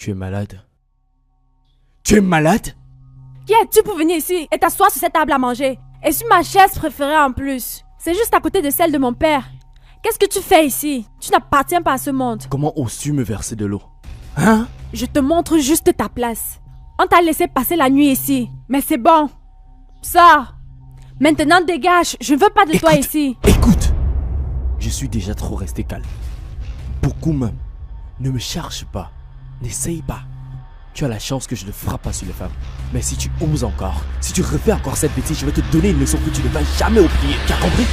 Tu es malade? Tu es malade? Qui es-tu pour venir ici et t'asseoir sur cette table à manger? Et sur ma chaise préférée en plus. C'est juste à côté de celle de mon père. Qu'est-ce que tu fais ici? Tu n'appartiens pas à ce monde. Comment oses-tu me verser de l'eau? Hein? Je te montre juste ta place. On t'a laissé passer la nuit ici. Mais c'est bon. Sors. Maintenant dégage. Je ne veux pas de toi ici. Écoute. Je suis déjà trop resté calme. Beaucoup même. Ne me cherche pas. N'essaye pas. Tu as la chance que je ne frappe pas sur les femmes. Mais si tu oses encore, si tu refais encore cette bêtise, je vais te donner une leçon que tu ne vas jamais oublier. Tu as compris?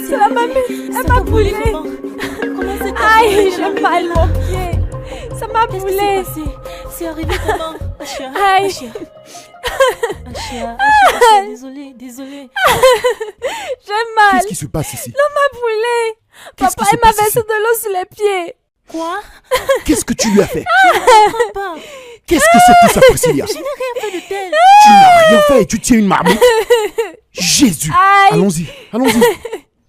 C'est la mamie. Elle m'a boulé. Aïe, j'ai mal mon pied. Ça m'a boulé. C'est arrivé comment? Aïe. Achia, désolée. J'ai mal. Qu'est-ce qui se passe ici? L'homme m'a boulé. Papa, il m'a versé de l'eau sur les pieds. Quoi? Qu'est-ce que tu lui as fait? Je ne comprends pas. Qu'est-ce que c'est tout ça, Priscilla? Je n'ai rien fait de tel. Tu n'as rien fait et tu tiens une marmite? Jésus! Aïe. Allons-y.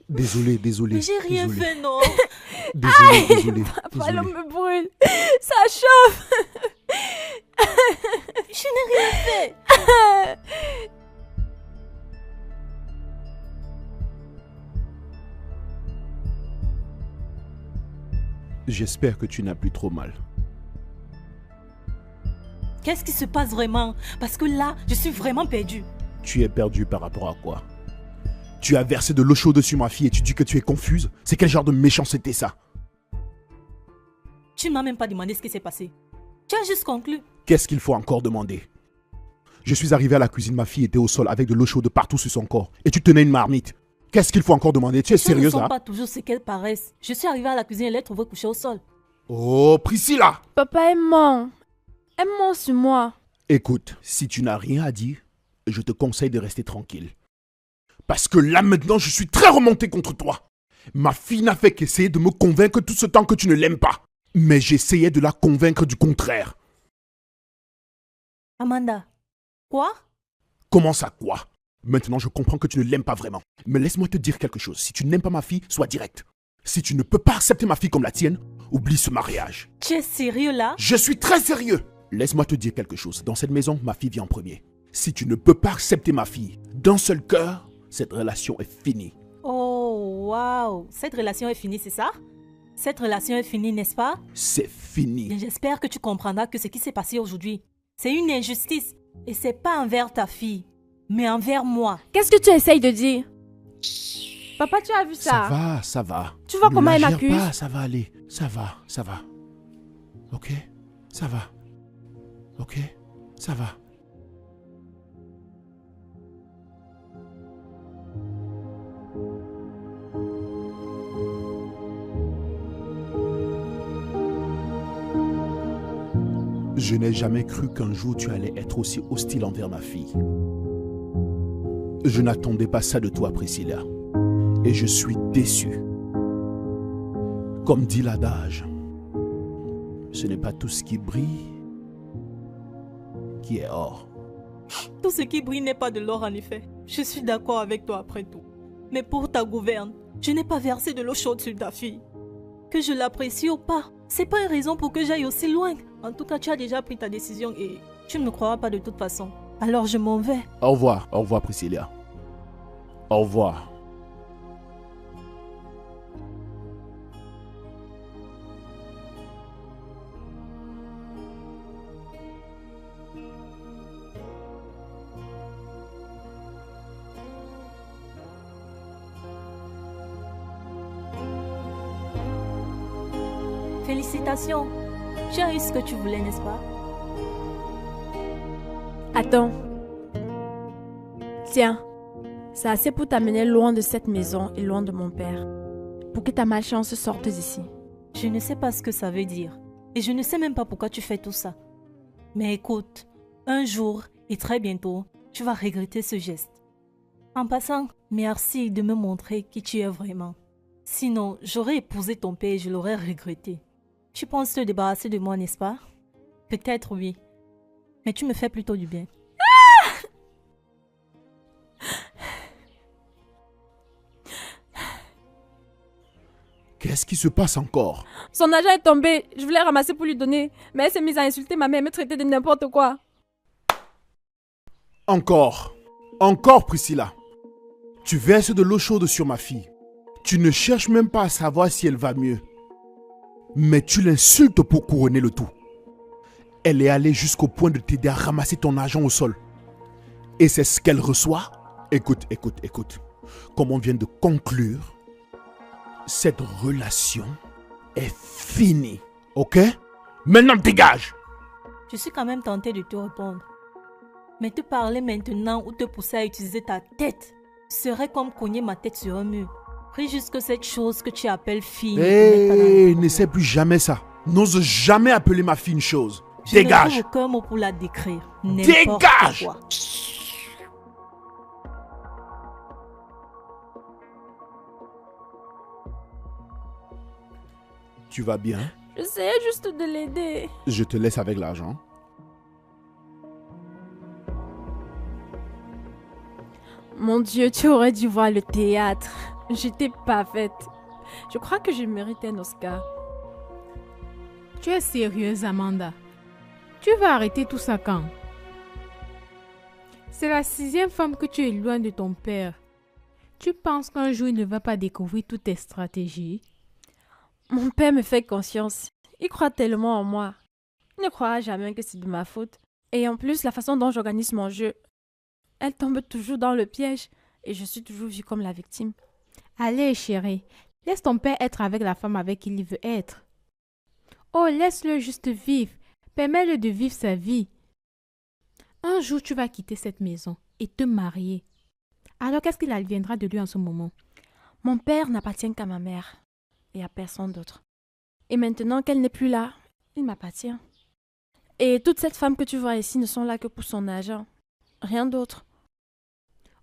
Désolé. Mais j'ai rien fait, non. Désolé. Papa, l'homme me brûle. Ça chauffe. Je n'ai rien fait. J'espère que tu n'as plus trop mal. Qu'est-ce qui se passe vraiment? Parce que là, je suis vraiment perdue. Tu es perdue par rapport à quoi? Tu as versé de l'eau chaude sur ma fille et tu dis que tu es confuse? C'est quel genre de méchanceté ça? Tu ne m'as même pas demandé ce qui s'est passé. Tu as juste conclu. Qu'est-ce qu'il faut encore demander? Je suis arrivé à la cuisine, ma fille était au sol avec de l'eau chaude partout sur son corps. Et tu tenais une marmite. Qu'est-ce qu'il faut encore demander? Tu es sérieuse là? Elles ne sont pas toujours ce qu'elles paraissent. Je suis arrivée à la cuisine et elle trouvée couchée au sol. Oh, Priscilla! Papa est mort. Elle ment sur moi. Écoute, si tu n'as rien à dire, je te conseille de rester tranquille. Parce que là maintenant, je suis très remonté contre toi. Ma fille n'a fait qu'essayer de me convaincre tout ce temps que tu ne l'aimes pas. Mais j'essayais de la convaincre du contraire. Amanda, quoi? Comment ça, quoi? Maintenant, je comprends que tu ne l'aimes pas vraiment. Mais laisse-moi te dire quelque chose. Si tu n'aimes pas ma fille, sois direct. Si tu ne peux pas accepter ma fille comme la tienne, oublie ce mariage. Tu es sérieux là? Je suis très sérieux. Laisse-moi te dire quelque chose. Dans cette maison, ma fille vient en premier. Si tu ne peux pas accepter ma fille d'un seul cœur, cette relation est finie. Oh, waouh. Cette relation est finie, c'est ça? Cette relation est finie, n'est-ce pas? C'est fini. J'espère que tu comprendras que ce qui s'est passé aujourd'hui, c'est une injustice. Et c'est pas envers ta fille, mais envers moi. Qu'est-ce que tu essayes de dire? Papa, tu as vu ça? Ça va, ça va. Tu vois Ne comment la elle gère m'accuse? pas, ça va aller. Ça va, ça va. Ok? Ça va. Ok? Ça va. Je n'ai jamais cru qu'un jour tu allais être aussi hostile envers ma fille. Je n'attendais pas ça de toi, Priscilla. Et je suis déçu. Comme dit l'adage, ce n'est pas tout ce qui brille qui est or. Tout ce qui brille n'est pas de l'or en effet. Je suis d'accord avec toi après tout. Mais pour ta gouverne, je n'ai pas versé de l'eau chaude sur ta fille. Que je l'apprécie ou pas, c'est pas une raison pour que j'aille aussi loin. En tout cas, tu as déjà pris ta décision et tu ne me croiras pas de toute façon. Alors je m'en vais. Au revoir Priscilla. Au revoir. Félicitations. Tu as eu ce que tu voulais, n'est-ce pas? Attends. Tiens, c'est assez pour t'amener loin de cette maison et loin de mon père. Pour que ta malchance sorte d'ici. Je ne sais pas ce que ça veut dire. Et je ne sais même pas pourquoi tu fais tout ça. Mais écoute, un jour et très bientôt, tu vas regretter ce geste. En passant, merci de me montrer qui tu es vraiment. Sinon, j'aurais épousé ton père et je l'aurais regretté. Tu penses te débarrasser de moi, n'est-ce pas? Peut-être oui. Mais tu me fais plutôt du bien. Qu'est-ce qui se passe encore? Son argent est tombé. Je voulais ramasser pour lui donner. Mais elle s'est mise à insulter ma mère et me traiter de n'importe quoi. Encore. Encore, Priscilla. Tu verses de l'eau chaude sur ma fille. Tu ne cherches même pas à savoir si elle va mieux. Mais tu l'insultes pour couronner le tout. Elle est allée jusqu'au point de t'aider à ramasser ton argent au sol. Et c'est ce qu'elle reçoit? Écoute. Comme on vient de conclure, cette relation est finie. Ok? Maintenant, dégage! Je suis quand même tentée de te répondre. Mais te parler maintenant ou te pousser à utiliser ta tête serait comme cogner ma tête sur un mur. Prie juste cette chose que tu appelles fille. N'essaie plus jamais ça. N'ose jamais appeler ma fille une chose. Je Dégage! n'ai aucun mot pour la décrire. Dégage! Quoi. Tu vas bien? J'essayais juste de l'aider. Je te laisse avec l'argent. Mon Dieu, tu aurais dû voir le théâtre. J'étais parfaite. Je crois que je méritais un Oscar. Tu es sérieuse, Amanda? Tu vas arrêter tout ça quand? C'est la 6e femme que tu es loin de ton père. Tu penses qu'un jour il ne va pas découvrir toutes tes stratégies? Mon père me fait conscience. Il croit tellement en moi. Il ne croira jamais que c'est de ma faute. Et en plus, la façon dont j'organise mon jeu, elle tombe toujours dans le piège et je suis toujours vue comme la victime. Allez, chérie, laisse ton père être avec la femme avec qui il veut être. Oh, laisse-le juste vivre. Permets-le de vivre sa vie. Un jour, tu vas quitter cette maison et te marier. Alors, qu'est-ce qu'il adviendra de lui en ce moment? Mon père n'appartient qu'à ma mère et à personne d'autre. Et maintenant qu'elle n'est plus là, il m'appartient. Et toutes ces femmes que tu vois ici ne sont là que pour son argent. Rien d'autre.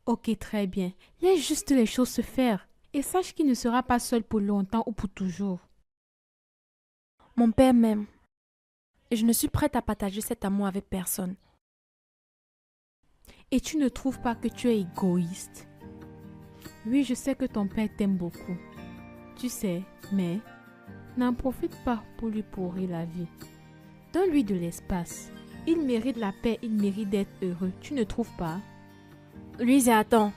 Ok, très bien. Laisse juste les choses se faire. Et sache qu'il ne sera pas seul pour longtemps ou pour toujours. Mon père m'aime. Et je ne suis prête à partager cet amour avec personne. Et tu ne trouves pas que tu es égoïste? Oui, je sais que ton père t'aime beaucoup. Tu sais, mais N'en profite pas pour lui pourrir la vie. Donne-lui de l'espace. Il mérite la paix, il mérite d'être heureux. Tu ne trouves pas? Louise, attends.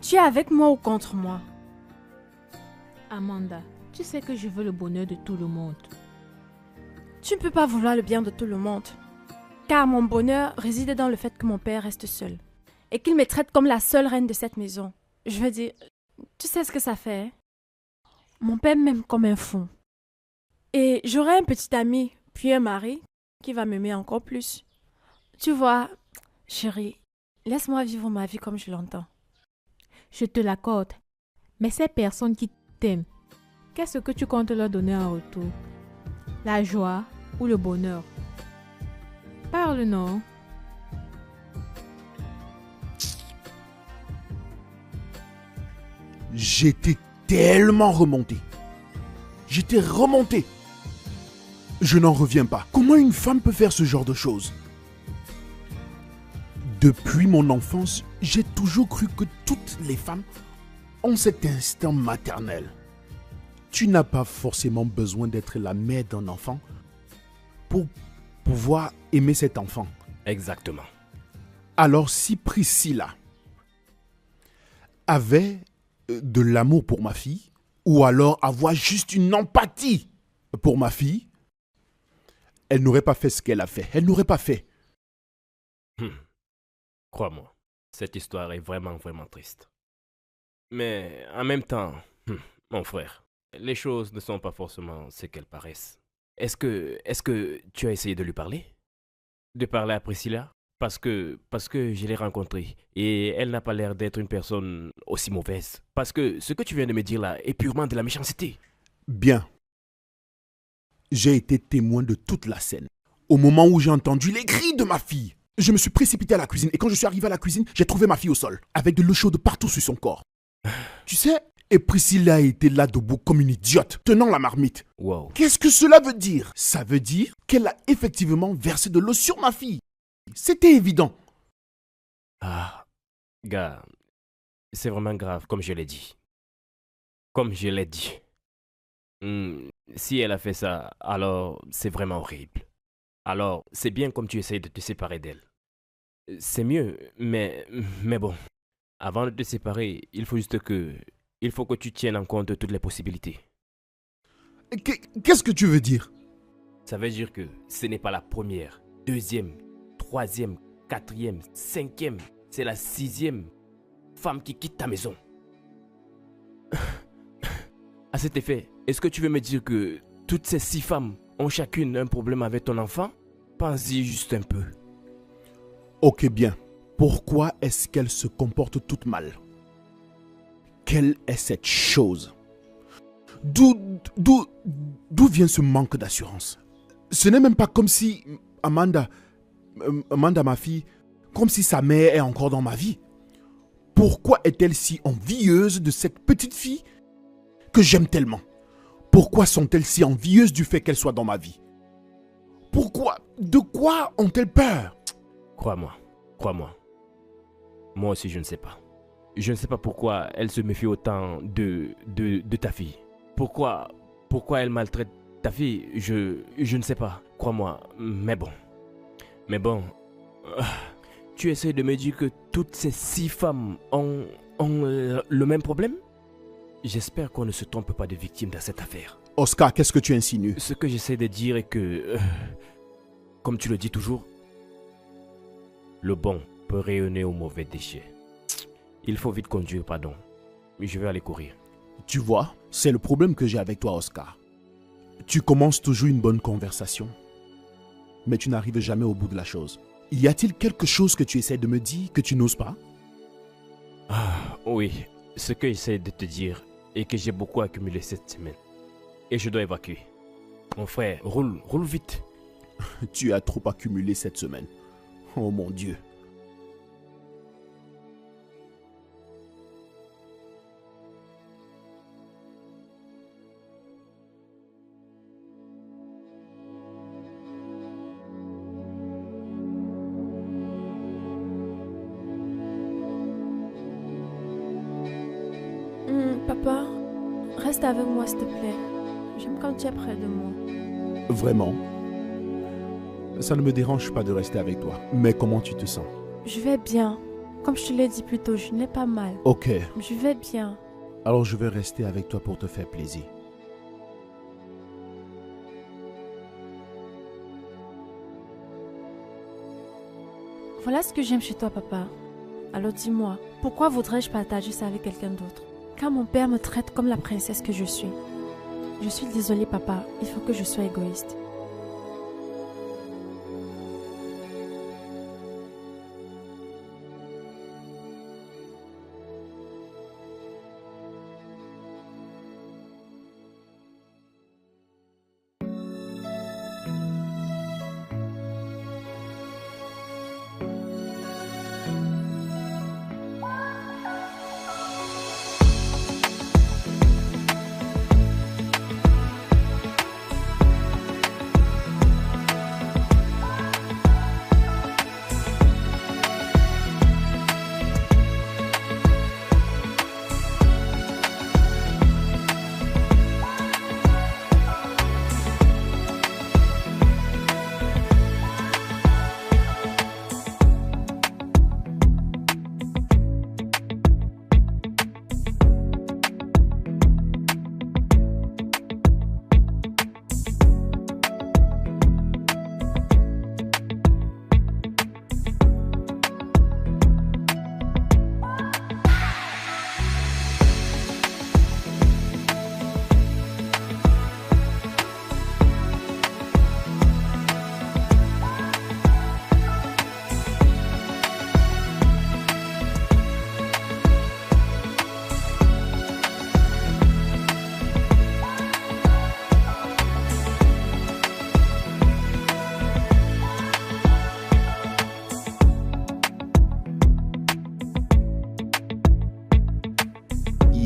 Tu es avec moi ou contre moi? Amanda, tu sais que je veux le bonheur de tout le monde. Tu ne peux pas vouloir le bien de tout le monde. Car mon bonheur réside dans le fait que mon père reste seul. Et qu'il me traite comme la seule reine de cette maison. Je veux dire, tu sais ce que ça fait, hein? Mon père m'aime comme un fou. Et j'aurai un petit ami, puis un mari, qui va m'aimer encore plus. Tu vois, chérie, laisse-moi vivre ma vie comme je l'entends. Je te l'accorde. Mais ces personnes qui t'aiment, qu'est-ce que tu comptes leur donner en retour? La joie ou le bonheur? Parle, non? J'étais tellement remonté. J'étais remonté. Je n'en reviens pas. Comment une femme peut faire ce genre de choses? Depuis mon enfance, j'ai toujours cru que toutes les femmes ont cet instinct maternel. Tu n'as pas forcément besoin d'être la mère d'un enfant pour pouvoir aimer cet enfant. Exactement. Alors si Priscilla avait de l'amour pour ma fille, ou alors avoir juste une empathie pour ma fille, elle n'aurait pas fait ce qu'elle a fait. Elle n'aurait pas fait. Crois-moi, cette histoire est vraiment, vraiment triste. Mais en même temps, mon frère, les choses ne sont pas forcément ce qu'elles paraissent. Est-ce que tu as essayé de lui parler? De parler à Priscilla? Parce que je l'ai rencontrée et elle n'a pas l'air d'être une personne aussi mauvaise. Parce que ce que tu viens de me dire là est purement de la méchanceté. Bien. J'ai été témoin de toute la scène. Au moment où j'ai entendu les cris de ma fille, je me suis précipité à la cuisine et quand je suis arrivé à la cuisine, j'ai trouvé ma fille au sol, avec de l'eau chaude partout sur son corps. Tu sais, et Priscilla était là debout comme une idiote, tenant la marmite. Wow. Qu'est-ce que cela veut dire? Ça veut dire qu'elle a effectivement versé de l'eau sur ma fille. C'était évident. Ah, gars, c'est vraiment grave, comme je l'ai dit. Comme je l'ai dit. Si elle a fait ça, alors c'est vraiment horrible. Alors, c'est bien comme tu essayes de te séparer d'elle. C'est mieux, mais bon. Avant de te séparer, il faut que tu tiennes en compte toutes les possibilités. Qu'est-ce que tu veux dire? Ça veut dire que ce n'est pas la première, deuxième, troisième, quatrième, cinquième, c'est la sixième femme qui quitte ta maison. À cet effet, est-ce que tu veux me dire que toutes ces 6 femmes ont chacune un problème avec ton enfant? Pense-y juste un peu. Ok, bien. Pourquoi est-ce qu'elles se comportent toutes mal? Quelle est cette chose? D'où vient ce manque d'assurance? Ce n'est même pas comme si Amanda, ma fille, comme si sa mère est encore dans ma vie. Pourquoi est-elle si envieuse de cette petite fille que j'aime tellement? Pourquoi sont-elles si envieuses du fait qu'elle soit dans ma vie? Pourquoi? De quoi ont-elles peur? Crois-moi. Moi aussi, je ne sais pas. Je ne sais pas pourquoi elle se méfie autant de ta fille. Pourquoi elle maltraite ta fille, je ne sais pas. Crois-moi, mais bon. Tu essaies de me dire que toutes ces 6 femmes ont le même problème? J'espère qu'on ne se trompe pas de victime dans cette affaire. Oscar, qu'est-ce que tu insinues? Ce que j'essaie de dire est que, comme tu le dis toujours, le bon peut rayonner au mauvais déchet. Il faut vite conduire, pardon. Je vais aller courir. Tu vois, c'est le problème que j'ai avec toi, Oscar. Tu commences toujours une bonne conversation, mais tu n'arrives jamais au bout de la chose. Y a-t-il quelque chose que tu essaies de me dire que tu n'oses pas? Ah, oui. Ce que j'essaie de te dire est que j'ai beaucoup accumulé cette semaine. Et je dois évacuer. Mon frère, roule vite. Tu as trop accumulé cette semaine. Oh mon Dieu. Papa, reste avec moi s'il te plaît. J'aime quand tu es près de moi. Vraiment? Ça ne me dérange pas de rester avec toi. Mais comment tu te sens? Je vais bien. Comme je te l'ai dit plus tôt, je n'ai pas mal. Ok. Je vais bien. Alors je vais rester avec toi pour te faire plaisir. Voilà ce que j'aime chez toi, papa. Alors dis-moi, pourquoi voudrais-je partager ça avec quelqu'un d'autre? Quand mon père me traite comme la princesse que je suis. Je suis désolée, papa. Il faut que je sois égoïste.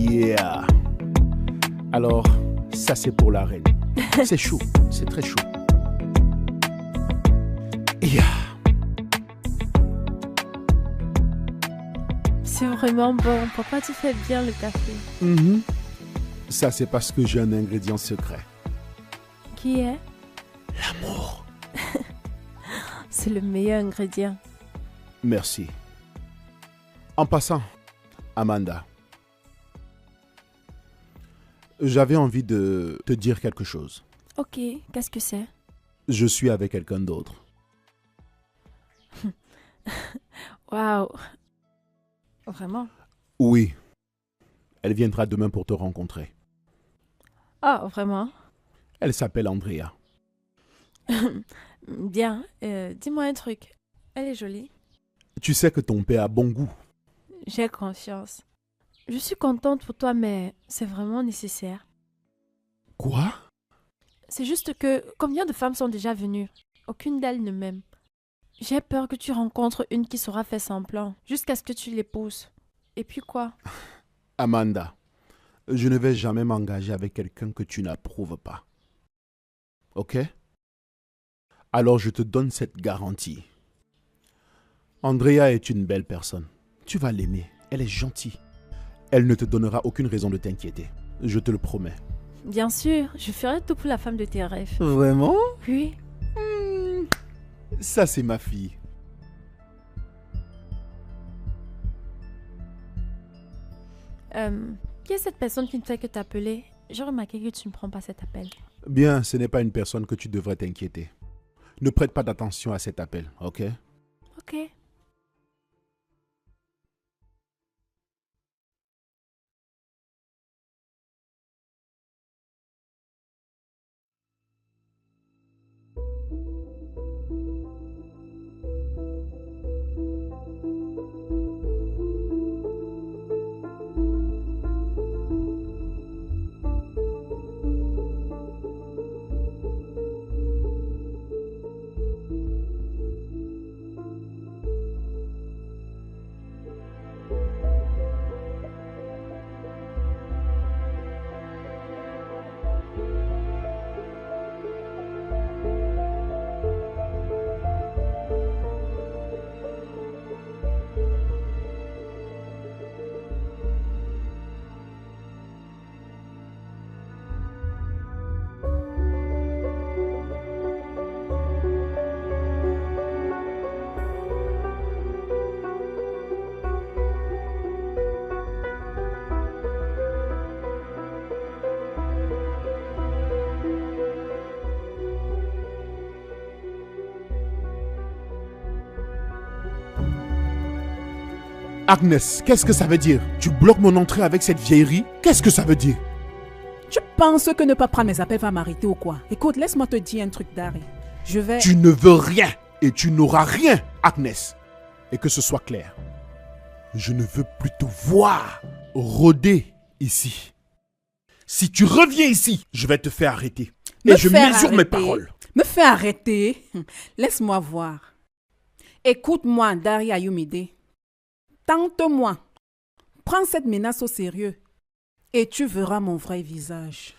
Yeah. Alors, ça c'est pour la reine. C'est chaud, c'est très chaud. Yeah. C'est vraiment bon. Papa, tu fais bien le café. Mhm. Ça c'est parce que j'ai un ingrédient secret. Qui est? L'amour. C'est le meilleur ingrédient. Merci. En passant, Amanda, j'avais envie de te dire quelque chose. Ok, qu'est-ce que c'est? Je suis avec quelqu'un d'autre. Waouh. Vraiment? Oui. Elle viendra demain pour te rencontrer. Ah, vraiment? Elle s'appelle Andrea. Bien. Dis-moi un truc. Elle est jolie. Tu sais que ton père a bon goût. J'ai conscience. Je suis contente pour toi, mais c'est vraiment nécessaire. Quoi? C'est juste que combien de femmes sont déjà venues? Aucune d'elles ne m'aime. J'ai peur que tu rencontres une qui saura faire semblant, jusqu'à ce que tu l'épouses. Et puis quoi? Amanda, je ne vais jamais m'engager avec quelqu'un que tu n'approuves pas. Ok? Alors je te donne cette garantie. Andrea est une belle personne. Tu vas l'aimer. Elle est gentille. Elle ne te donnera aucune raison de t'inquiéter. Je te le promets. Bien sûr, je ferai tout pour la femme de tes rêves. Vraiment? Oui. Ça, c'est ma fille. Qui est cette personne qui ne fait que t'appeler? J'ai remarqué que tu ne prends pas cet appel. Bien, ce n'est pas une personne que tu devrais t'inquiéter. Ne prête pas d'attention à cet appel, ok? Ok. Agnès, qu'est-ce que ça veut dire? Tu bloques mon entrée avec cette vieillerie? Qu'est-ce que ça veut dire? Tu penses que ne pas prendre mes appels va m'arrêter ou quoi? Écoute, laisse-moi te dire un truc, Dari. Je vais... Tu ne veux rien et tu n'auras rien, Agnès. Et que ce soit clair. Je ne veux plus te voir rôder ici. Si tu reviens ici, je vais te faire arrêter. Et je mesure mes paroles. Me fais arrêter? Laisse-moi voir. Écoute-moi, Dari Ayumide. Tente-moi. Prends cette menace au sérieux. Et tu verras mon vrai visage.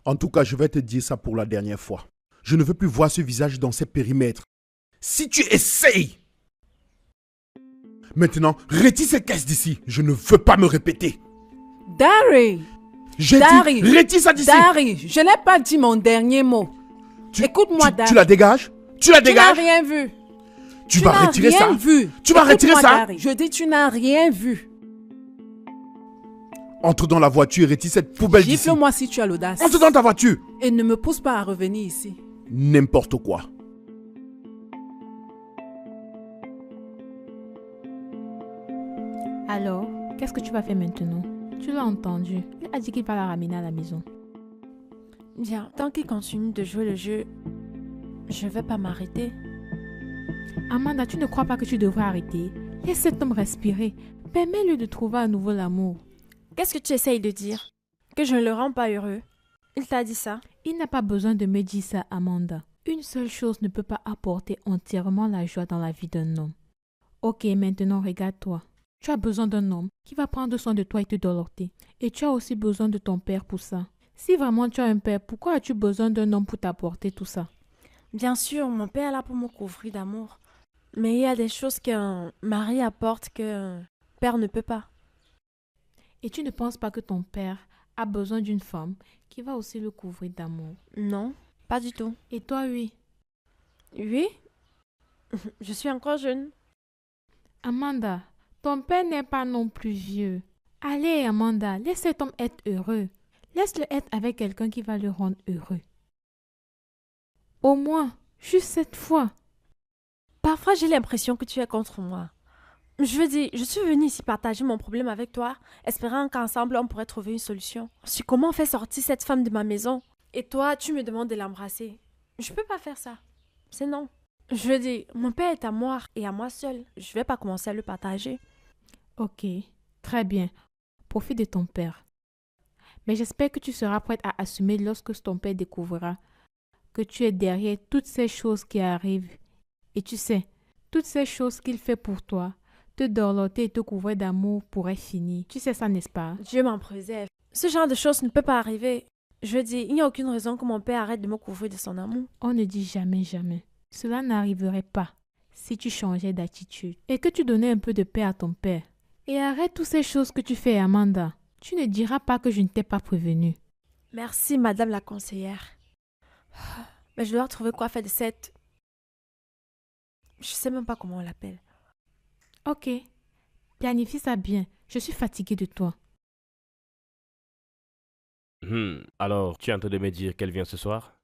En tout cas, je vais te dire ça pour la dernière fois. Je ne veux plus voir ce visage dans ces périmètres. Si tu essayes... Maintenant, retire ces caisses d'ici. Je ne veux pas me répéter. Dari! J'ai Dari! dit, retire ça d'ici. Dari, je n'ai pas dit mon dernier mot. Écoute-moi, Dari. Tu la dégages? Tu la dégages? Tu n'as rien vu. Tu vas retirer ça? Vu. Tu vas retirer ça? Dari. Je dis tu n'as rien vu. Entre dans la voiture et retire cette poubelle d'ici. Gifle-moi si tu as l'audace. Entre dans ta voiture. Et ne me pousse pas à revenir ici. N'importe quoi. Alors, qu'est-ce que tu vas faire maintenant? Tu l'as entendu. Il a dit qu'il va la ramener à la maison. Bien, tant qu'il continue de jouer le jeu, je vais pas m'arrêter. Amanda, tu ne crois pas que tu devrais arrêter? Laisse cet homme respirer. Permets-lui de trouver à nouveau l'amour. Qu'est-ce que tu essayes de dire? Que je ne le rends pas heureux? Il t'a dit ça? Il n'a pas besoin de me dire ça, Amanda. Une seule chose ne peut pas apporter entièrement la joie dans la vie d'un homme. Ok, maintenant regarde-toi. Tu as besoin d'un homme qui va prendre soin de toi et te dorloter. Et tu as aussi besoin de ton père pour ça. Si vraiment tu as un père, pourquoi as-tu besoin d'un homme pour t'apporter tout ça? Bien sûr, mon père est là pour me couvrir d'amour. Mais il y a des choses qu'un mari apporte qu'un père ne peut pas. Et tu ne penses pas que ton père a besoin d'une femme qui va aussi le couvrir d'amour? Non, pas du tout. Et toi, oui? Oui? Je suis encore jeune. Amanda, ton père n'est pas non plus vieux. Allez, Amanda, laisse cet homme être heureux. Laisse-le être avec quelqu'un qui va le rendre heureux. Au moins, juste cette fois. Parfois, j'ai l'impression que tu es contre moi. Je veux dire, je suis venue ici partager mon problème avec toi, espérant qu'ensemble, on pourrait trouver une solution. Sur comment faire sortir cette femme de ma maison. Et toi, tu me demandes de l'embrasser. Je peux pas faire ça. C'est non. Je veux dire, mon père est à moi et à moi seul. Je vais pas commencer à le partager. Ok, très bien. Profite de ton père. Mais j'espère que tu seras prête à assumer lorsque ton père découvrira que tu es derrière toutes ces choses qui arrivent. Et tu sais, toutes ces choses qu'il fait pour toi, te dorloter et te couvrir d'amour pourraient finir. Tu sais ça, n'est-ce pas? Dieu m'en préserve. Ce genre de choses ne peut pas arriver. Je veux dire, il n'y a aucune raison que mon père arrête de me couvrir de son amour. On ne dit jamais, jamais. Cela n'arriverait pas si tu changeais d'attitude et que tu donnais un peu de paix à ton père. Et arrête toutes ces choses que tu fais, Amanda. Tu ne diras pas que je ne t'ai pas prévenue. Merci, madame la conseillère. Mais je dois trouver quoi faire de cette... Je sais même pas comment on l'appelle. Ok, planifie ça bien. Je suis fatiguée de toi. Alors, tu es en train de me dire qu'elle vient ce soir?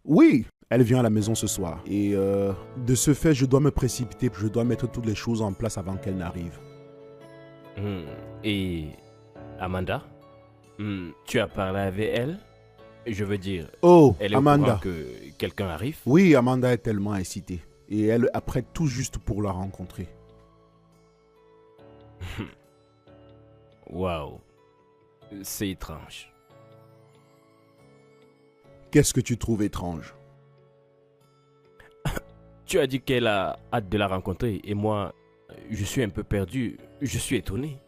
Oui, elle vient à la maison ce soir. Et de ce fait, je dois me précipiter. Je dois mettre toutes les choses en place avant qu'elle n'arrive. Et Amanda? Tu as parlé avec elle? Je veux dire, Oh, elle est au Amanda. courant que quelqu'un arrive? Oui, Amanda est tellement incitée. Et elle apprête tout juste pour la rencontrer. Waouh, c'est étrange. Qu'est-ce que tu trouves étrange? Tu as dit qu'elle a hâte de la rencontrer et moi, je suis un peu perdu. Je suis étonné.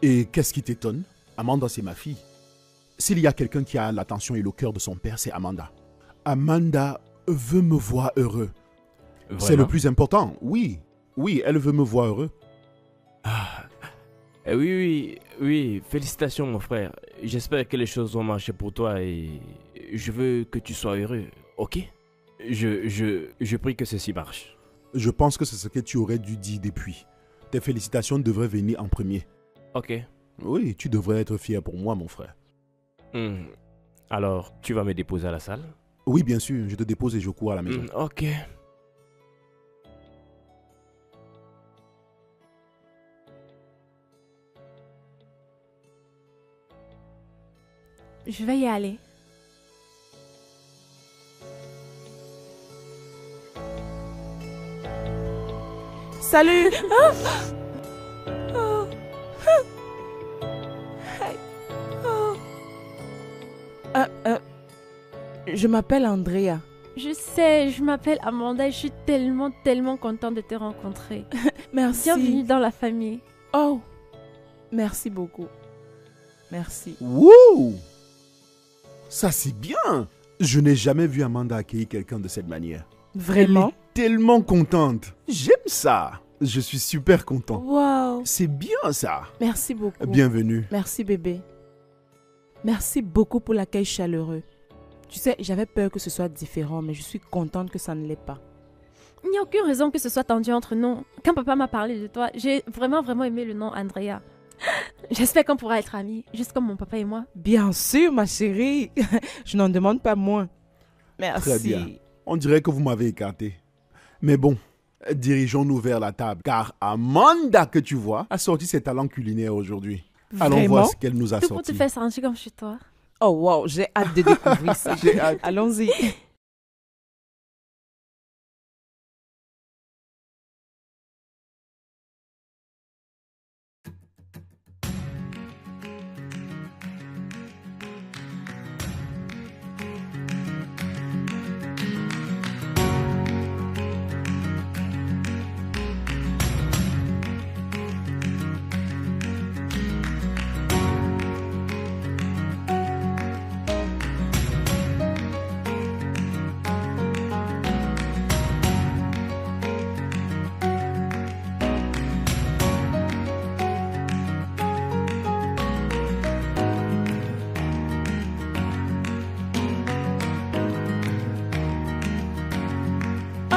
Et qu'est-ce qui t'étonne? Amanda, c'est ma fille. S'il y a quelqu'un qui a l'attention et le cœur de son père, c'est Amanda. Amanda veut me voir heureux. Vraiment? C'est le plus important. Oui, oui, elle veut me voir heureux. Oui, félicitations mon frère. J'espère que les choses vont marcher pour toi et je veux que tu sois heureux, ok? Je prie que ceci marche. Je pense que c'est ce que tu aurais dû dire depuis. Tes félicitations devraient venir en premier. Ok. Oui, tu devrais être fier pour moi, mon frère. Alors, tu vas me déposer à la salle? Oui, bien sûr, je te dépose et je cours à la maison. Ok. Je vais y aller. Salut. Je m'appelle Andrea. Je sais, je m'appelle Amanda et je suis tellement, tellement contente de te rencontrer. Merci. Bienvenue dans la famille. Oh, merci beaucoup. Merci. Wouh! Ça, c'est bien. Je n'ai jamais vu Amanda accueillir quelqu'un de cette manière. Vraiment? Tellement contente. J'aime ça. Je suis super content. Wow. C'est bien ça. Merci beaucoup. Bienvenue. Merci bébé. Merci beaucoup pour l'accueil chaleureux. Tu sais, j'avais peur que ce soit différent, mais je suis contente que ça ne l'est pas. Il n'y a aucune raison que ce soit tendu entre nous. Quand papa m'a parlé de toi, j'ai vraiment, vraiment aimé le nom Andrea. J'espère qu'on pourra être amis, juste comme mon papa et moi. Bien sûr, ma chérie. Je n'en demande pas moins. Merci. Très bien. On dirait que vous m'avez écarté. Mais bon, dirigeons-nous vers la table, car Amanda, que tu vois, a sorti ses talents culinaires aujourd'hui. Allons Vraiment? voir ce qu'elle nous a Tout pour te sorti. faire sentir comme chez toi. Oh wow, j'ai hâte de découvrir ça. J'ai hâte. Allons-y.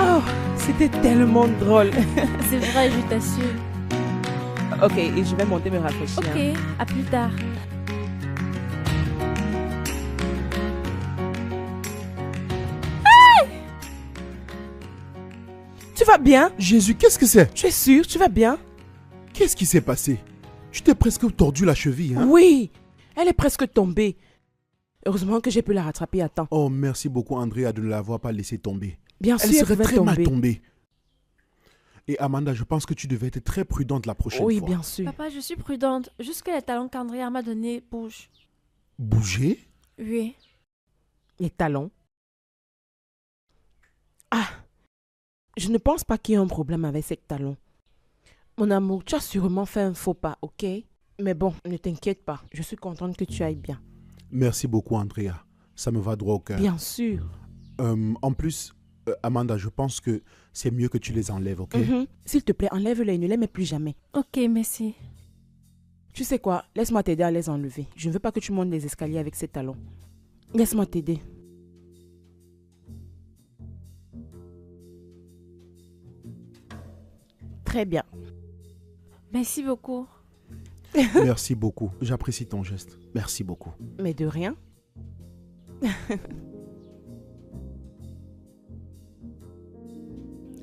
Oh, c'était tellement drôle. C'est vrai, je t'assure. Ok, et je vais monter me rafraîchir. Ok, à plus tard. Tu vas bien? Jésus, qu'est-ce que c'est? Tu es sûr? Tu vas bien? Qu'est-ce qui s'est passé? Tu t'es presque tordu la cheville, hein? Oui, elle est presque tombée. Heureusement que j'ai pu la rattraper à temps. Oh, merci beaucoup, Andrea, de ne l'avoir pas laissé tomber. Bien Elle sûr, serait elle pouvait très mal tomber. tombée. Et Amanda, je pense que tu devais être très prudente la prochaine Oui, fois. bien sûr. Papa, je suis prudente. Juste que les talons qu'Andrea m'a donnés bougent. Bouger? Oui. Les talons. Ah, je ne pense pas qu'il y ait un problème avec ces talons. Mon amour, tu as sûrement fait un faux pas, ok? Mais bon, ne t'inquiète pas. Je suis contente que tu ailles bien. Merci beaucoup, Andrea. Ça me va droit au cœur. Bien sûr. En plus, Amanda, je pense que c'est mieux que tu les enlèves, ok? Mhm. S'il te plaît, enlève-les et ne les mets plus jamais. Ok, merci. Tu sais quoi? Laisse-moi t'aider à les enlever. Je ne veux pas que tu montes les escaliers avec ces talons. Laisse-moi t'aider. Très bien. Merci beaucoup. Merci beaucoup. J'apprécie ton geste. Merci beaucoup. Mais de rien.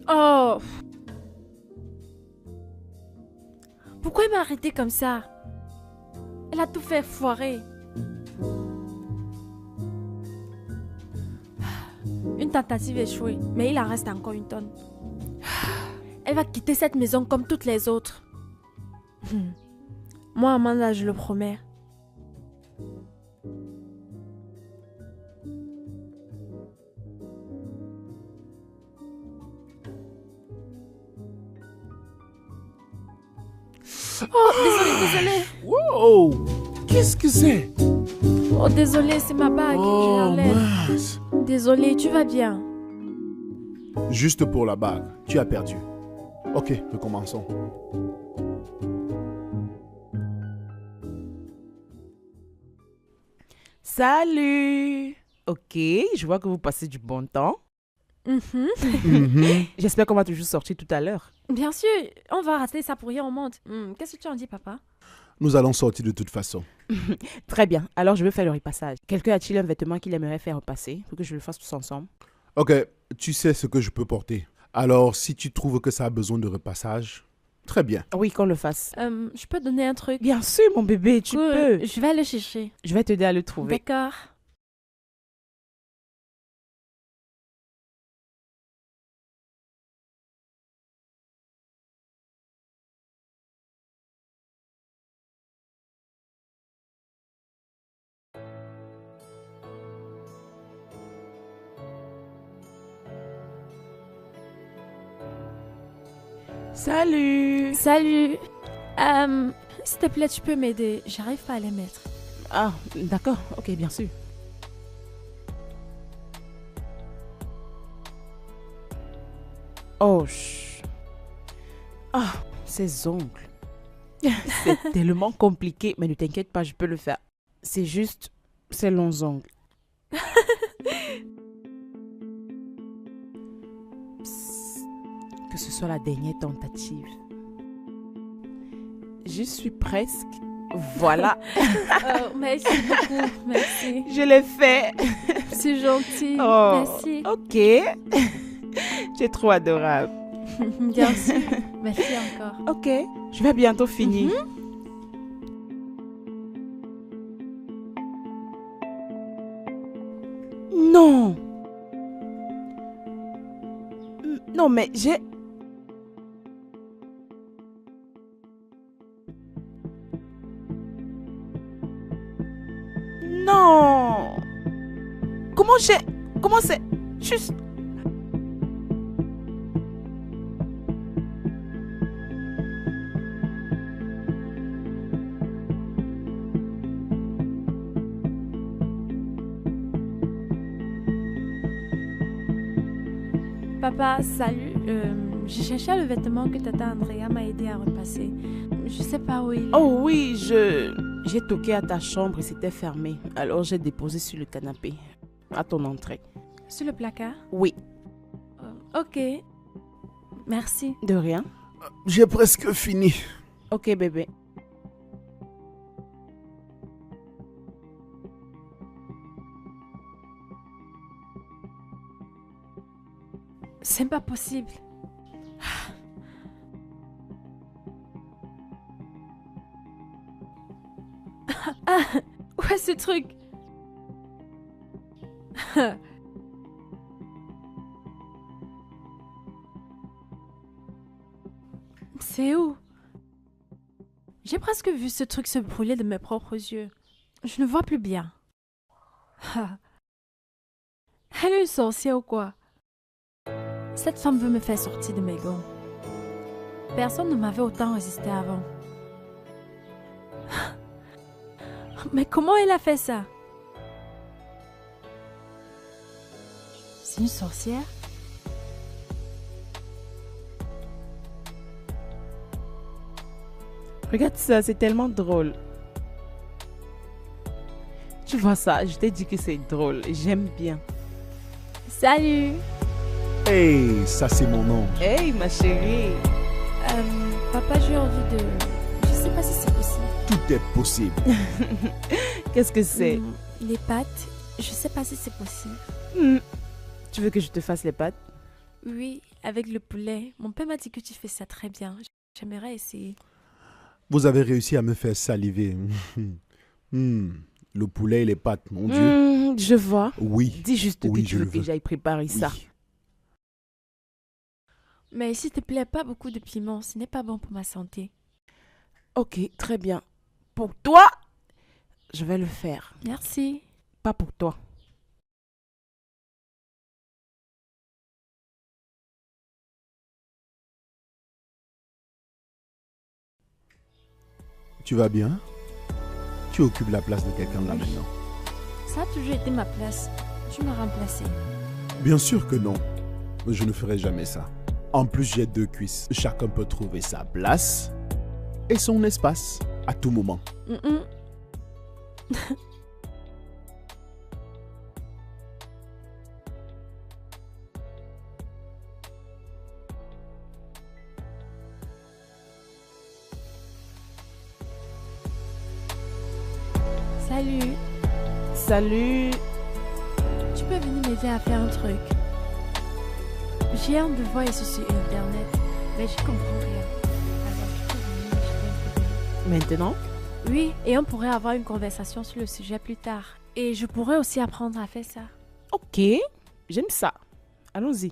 Oh! Pourquoi elle m'a arrêté comme ça? Elle a tout fait foirer. Une tentative échouée, mais il en reste encore une tonne. Elle va quitter cette maison comme toutes les autres. Moi, Amanda, je le promets. Oh, désolé. Wow! Qu'est-ce que c'est? Oh, désolé, c'est ma bague. Je Oh, l'enlève. mince. Désolé, tu vas bien. Juste pour la bague, tu as perdu. Ok, recommençons. Salut! Ok, je vois que vous passez du bon temps. Mhm. Mhm. J'espère qu'on va toujours sortir tout à l'heure. Bien sûr, on va rater ça pour rien au monde. Qu'est-ce que tu en dis, papa? Nous allons sortir de toute façon. Très bien, alors je vais faire le repassage. Quelqu'un a-t-il un vêtement qu'il aimerait faire repasser pour que je le fasse tous ensemble? Ok, tu sais ce que je peux porter. Alors, si tu trouves que ça a besoin de repassage, Très bien. Oui, qu'on le fasse. Je peux te donner un truc? Bien sûr, mon bébé, tu Cool, peux. je vais aller chercher. Je vais t'aider à le trouver. D'accord. Salut. Salut. S'il te plaît, tu peux m'aider. J'arrive pas à les mettre. Ah, d'accord. Ok, bien sûr. Oh, ah, ces ongles. C'est tellement compliqué, mais ne t'inquiète pas, je peux le faire. C'est juste ces longs ongles. Psst, que ce soit la dernière tentative. Je suis presque. Voilà. Oh, merci beaucoup. Merci. Je l'ai fait. C'est gentil. Oh, Merci. ok. Tu es trop adorable. Bien sûr. Merci encore. Ok, je vais bientôt finir. Non. Non, mais j'ai... Non. Comment j'ai... Comment c'est... Juste... Papa, salut. J'ai cherché le vêtement que tata Andrea m'a aidé à repasser. Je sais pas où il est. Oh oui, j'ai toqué à ta chambre et c'était fermé. Alors j'ai déposé sur le canapé, à ton entrée. Sur le placard? Oui, Ok. Merci. de rien. J'ai presque fini. Ok, bébé. C'est pas possible. Ah, où est ce truc? C'est où? J'ai presque vu ce truc se brûler de mes propres yeux. Je ne vois plus bien. Ah. Elle est une sorcière ou quoi? Cette femme veut me faire sortir de mes gonds. Personne ne m'avait autant résisté avant. Mais comment elle a fait ça? C'est une sorcière? Regarde ça, c'est tellement drôle. Tu vois ça, je t'ai dit que c'est drôle. J'aime bien. Salut! Hey, ça c'est mon nom. Hey, ma chérie. Papa, j'ai envie de... Je sais pas si c'est possible. Tout est possible. Qu'est-ce que c'est? Les pâtes, je sais pas si c'est possible. Tu veux que je te fasse les pâtes? Oui, avec le poulet. Mon père m'a dit que tu fais ça très bien. J'aimerais essayer. Vous avez réussi à me faire saliver. Le poulet et les pâtes, mon Dieu. Je vois. Oui. Dis juste Oui, que tu je veux le que veux. j'aille préparer ça. Oui. Mais s'il te plaît, pas beaucoup de piment. Ce n'est pas bon pour ma santé. Ok, très bien. Pour toi, je vais le faire. Merci. Pas pour toi. Tu vas bien? Tu occupes la place de quelqu'un là Oui. maintenant. Ça a toujours été ma place. Tu m'as remplacé. Bien sûr que non. Je ne ferai jamais ça. En plus, j'ai 2 cuisses. Chacun peut trouver sa place et son espace à tout moment. Salut. Salut. Tu peux venir m'aider à faire un truc. J'ai hâte de voir ici sur Internet, mais je comprends rien. Alors, Maintenant? Oui, et on pourrait avoir une conversation sur le sujet plus tard. Et je pourrais aussi apprendre à faire ça. Ok, j'aime ça. Allons-y.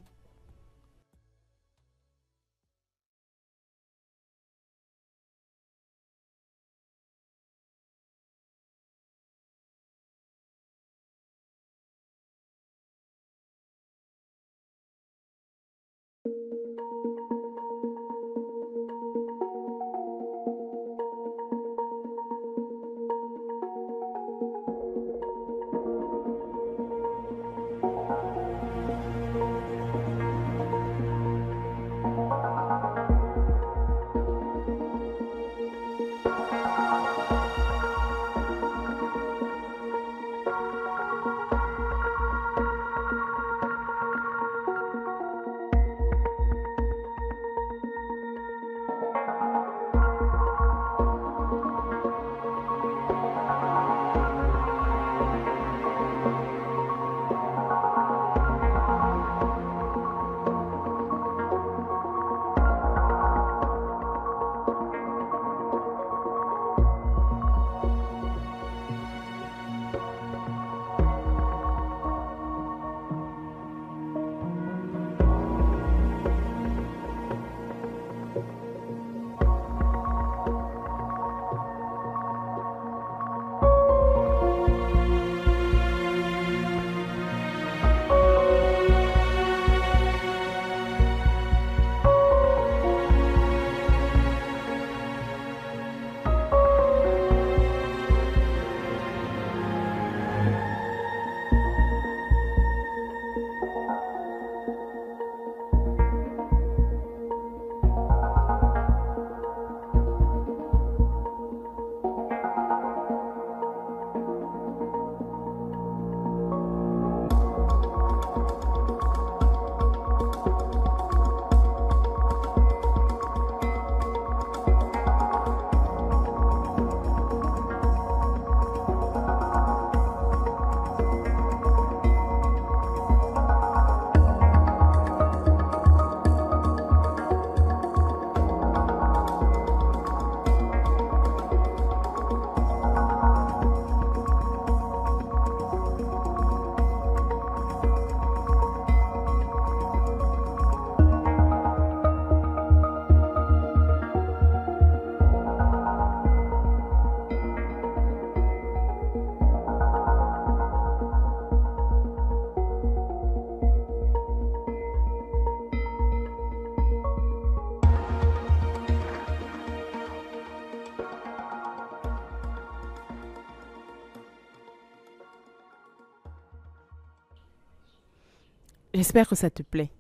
J'espère que ça te plaît.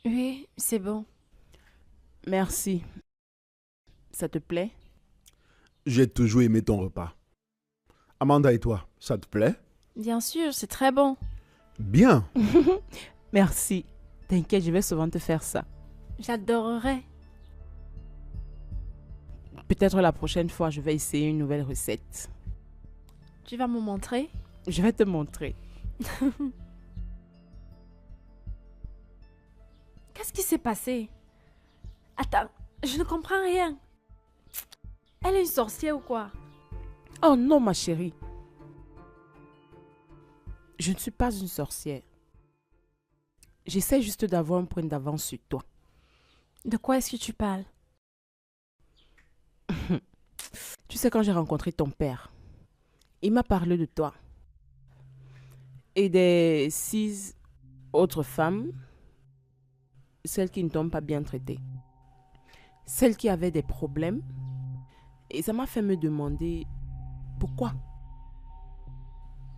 Oui, c'est bon. Merci. Ça te plaît? J'ai toujours aimé ton repas. Amanda et toi, ça te plaît? Bien sûr, c'est très bon. Bien. Merci. T'inquiète, je vais souvent te faire ça. J'adorerais. Peut-être la prochaine fois, je vais essayer une nouvelle recette. Tu vas me montrer? Je vais te montrer. Qu'est-ce qui s'est passé? Attends, je ne comprends rien. Elle est une sorcière ou quoi? Oh non, ma chérie. Je ne suis pas une sorcière. J'essaie juste d'avoir un point d'avance sur toi. De quoi est-ce que tu parles? Tu sais, quand j'ai rencontré ton père, il m'a parlé de toi. Et des 6 autres femmes, celles qui ne t'ont pas bien traitée. Celles qui avaient des problèmes. Et ça m'a fait me demander pourquoi.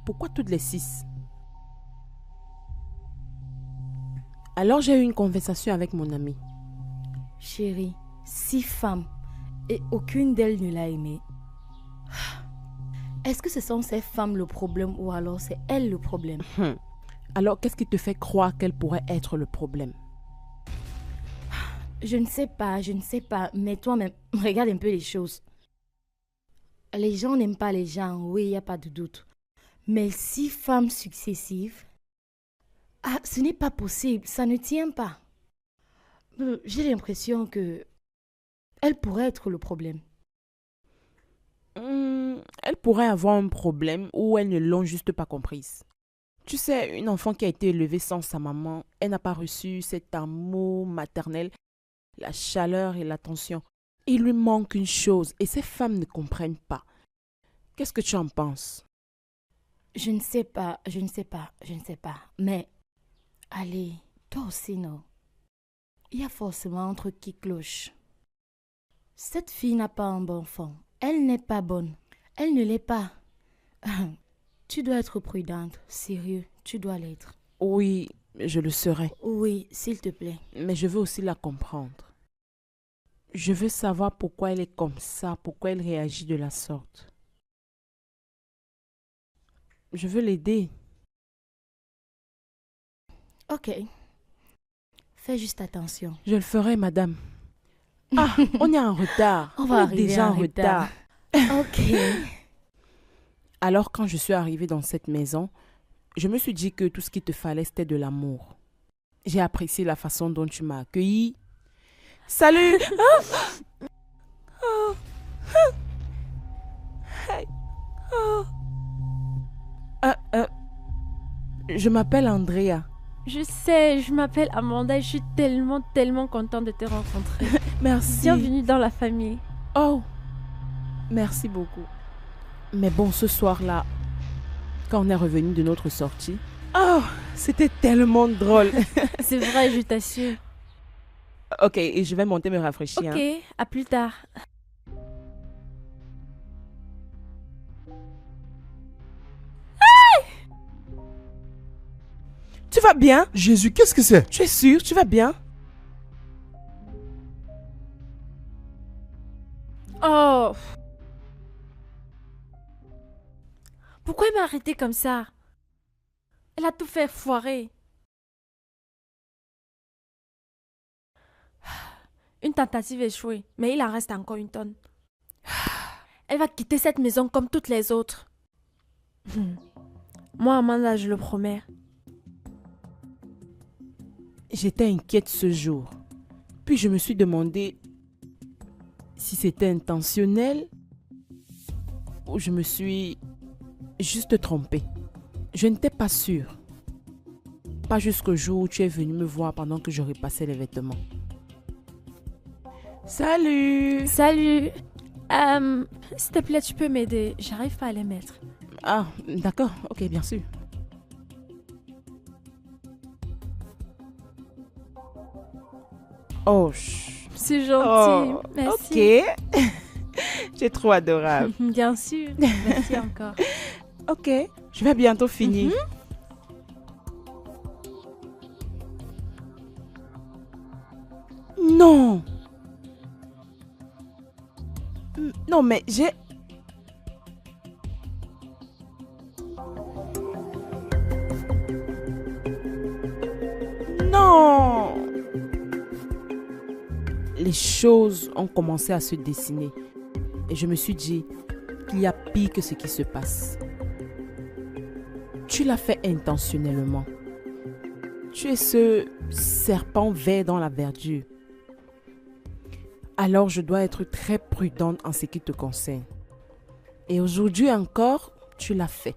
Pourquoi toutes les 6? Alors j'ai eu une conversation avec mon ami. Chérie, 6 femmes et aucune d'elles ne l'a aimé. Est-ce que ce sont ces femmes le problème ou alors c'est elles le problème? Alors qu'est-ce qui te fait croire qu'elle pourrait être le problème? Je ne sais pas, mais toi-même, regarde un peu les choses. Les gens n'aiment pas les gens, oui, il n'y a pas de doute. Mais 6 femmes successives, ce n'est pas possible, ça ne tient pas. J'ai l'impression que Elle pourrait être le problème. Elle pourrait avoir un problème ou elles ne l'ont juste pas comprise. Tu sais, une enfant qui a été élevée sans sa maman, elle n'a pas reçu cet amour maternel, la chaleur et l'attention. Il lui manque une chose et ces femmes ne comprennent pas. Qu'est-ce que tu en penses? Je ne sais pas. Mais, allez, toi aussi, non. Il y a forcément un truc qui cloche. Cette fille n'a pas un bon fond. Elle n'est pas bonne. Elle ne l'est pas. Tu dois être prudente. Sérieux, tu dois l'être. Oui, je le serai. Oui, s'il te plaît. Mais je veux aussi la comprendre. Je veux savoir pourquoi elle est comme ça, pourquoi elle réagit de la sorte. Je veux l'aider. Ok. Fais juste attention. Je le ferai, madame. Ah, on est en retard. On va est arriver déjà en retard. Ok. Alors, quand je suis arrivée dans cette maison, je me suis dit que tout ce qu'il te fallait, c'était de l'amour. J'ai apprécié la façon dont tu m'as accueillie. Salut! Je m'appelle Andrea. Je sais, je m'appelle Amanda et je suis tellement contente de te rencontrer. Merci. Bienvenue dans la famille. Oh, merci beaucoup. Mais bon, ce soir-là, quand on est revenu de notre sortie, oh, c'était tellement drôle. C'est vrai, je t'assure. Ok, et je vais monter me rafraîchir. Ok, à plus tard. Tu vas bien? Jésus, qu'est-ce que c'est? Tu es sûr? Tu vas bien? Oh! Pourquoi elle m'a arrêté comme ça? Elle a tout fait foirer. Une tentative échouée, mais il en reste encore une tonne. Elle va quitter cette maison comme toutes les autres. Moi, Amanda, je le promets. J'étais inquiète ce jour. Puis je me suis demandé si c'était intentionnel ou je me suis juste trompée. Je n'étais pas sûre. Pas jusqu'au jour où tu es venu me voir pendant que je repassais les vêtements. Salut! Salut! S'il te plaît, tu peux m'aider. J'arrive pas à les mettre. Ah, d'accord. Ok, bien sûr. Oh, C'est gentil. oh, Merci. Ok. Tu es trop adorable. Bien sûr. Merci encore. Ok, je vais bientôt finir. Non. Non, mais j'ai... Non. Les choses ont commencé à se dessiner. Et je me suis dit qu'il y a pire que ce qui se passe. Tu l'as fait intentionnellement. Tu es ce serpent vert dans la verdure. Alors je dois être très prudente en ce qui te concerne. Et aujourd'hui encore, tu l'as fait.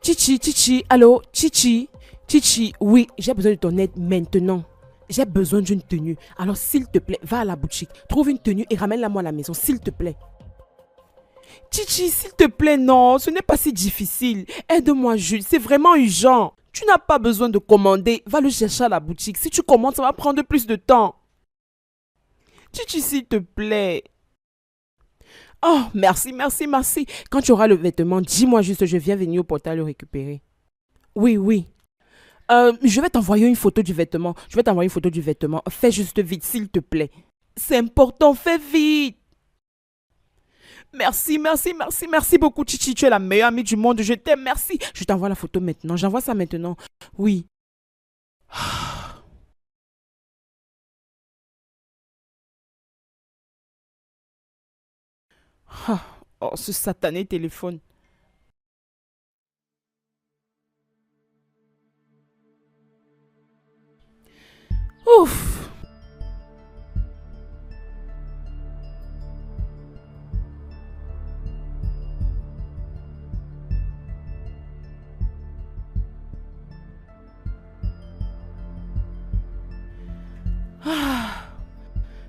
Chichi, allô, Chichi, oui, j'ai besoin de ton aide maintenant. J'ai besoin d'une tenue. Alors s'il te plaît, va à la boutique, trouve une tenue et ramène-la moi à la maison, s'il te plaît. Chichi, s'il te plaît, non, ce n'est pas si difficile. Aide-moi, Jules, c'est vraiment urgent. Tu n'as pas besoin de commander, va le chercher à la boutique. Si tu commandes, ça va prendre plus de temps. Chichi, s'il te plaît. Oh, merci. Quand tu auras le vêtement, dis-moi juste, je viens venir au portail le récupérer. Oui. Je vais t'envoyer une photo du vêtement. Fais juste vite, s'il te plaît. C'est important, fais vite. Merci beaucoup, Chichi. Tu es la meilleure amie du monde. Je t'aime, merci. Je t'envoie la photo maintenant. J'envoie ça maintenant. Oui. Oh, ce satané téléphone.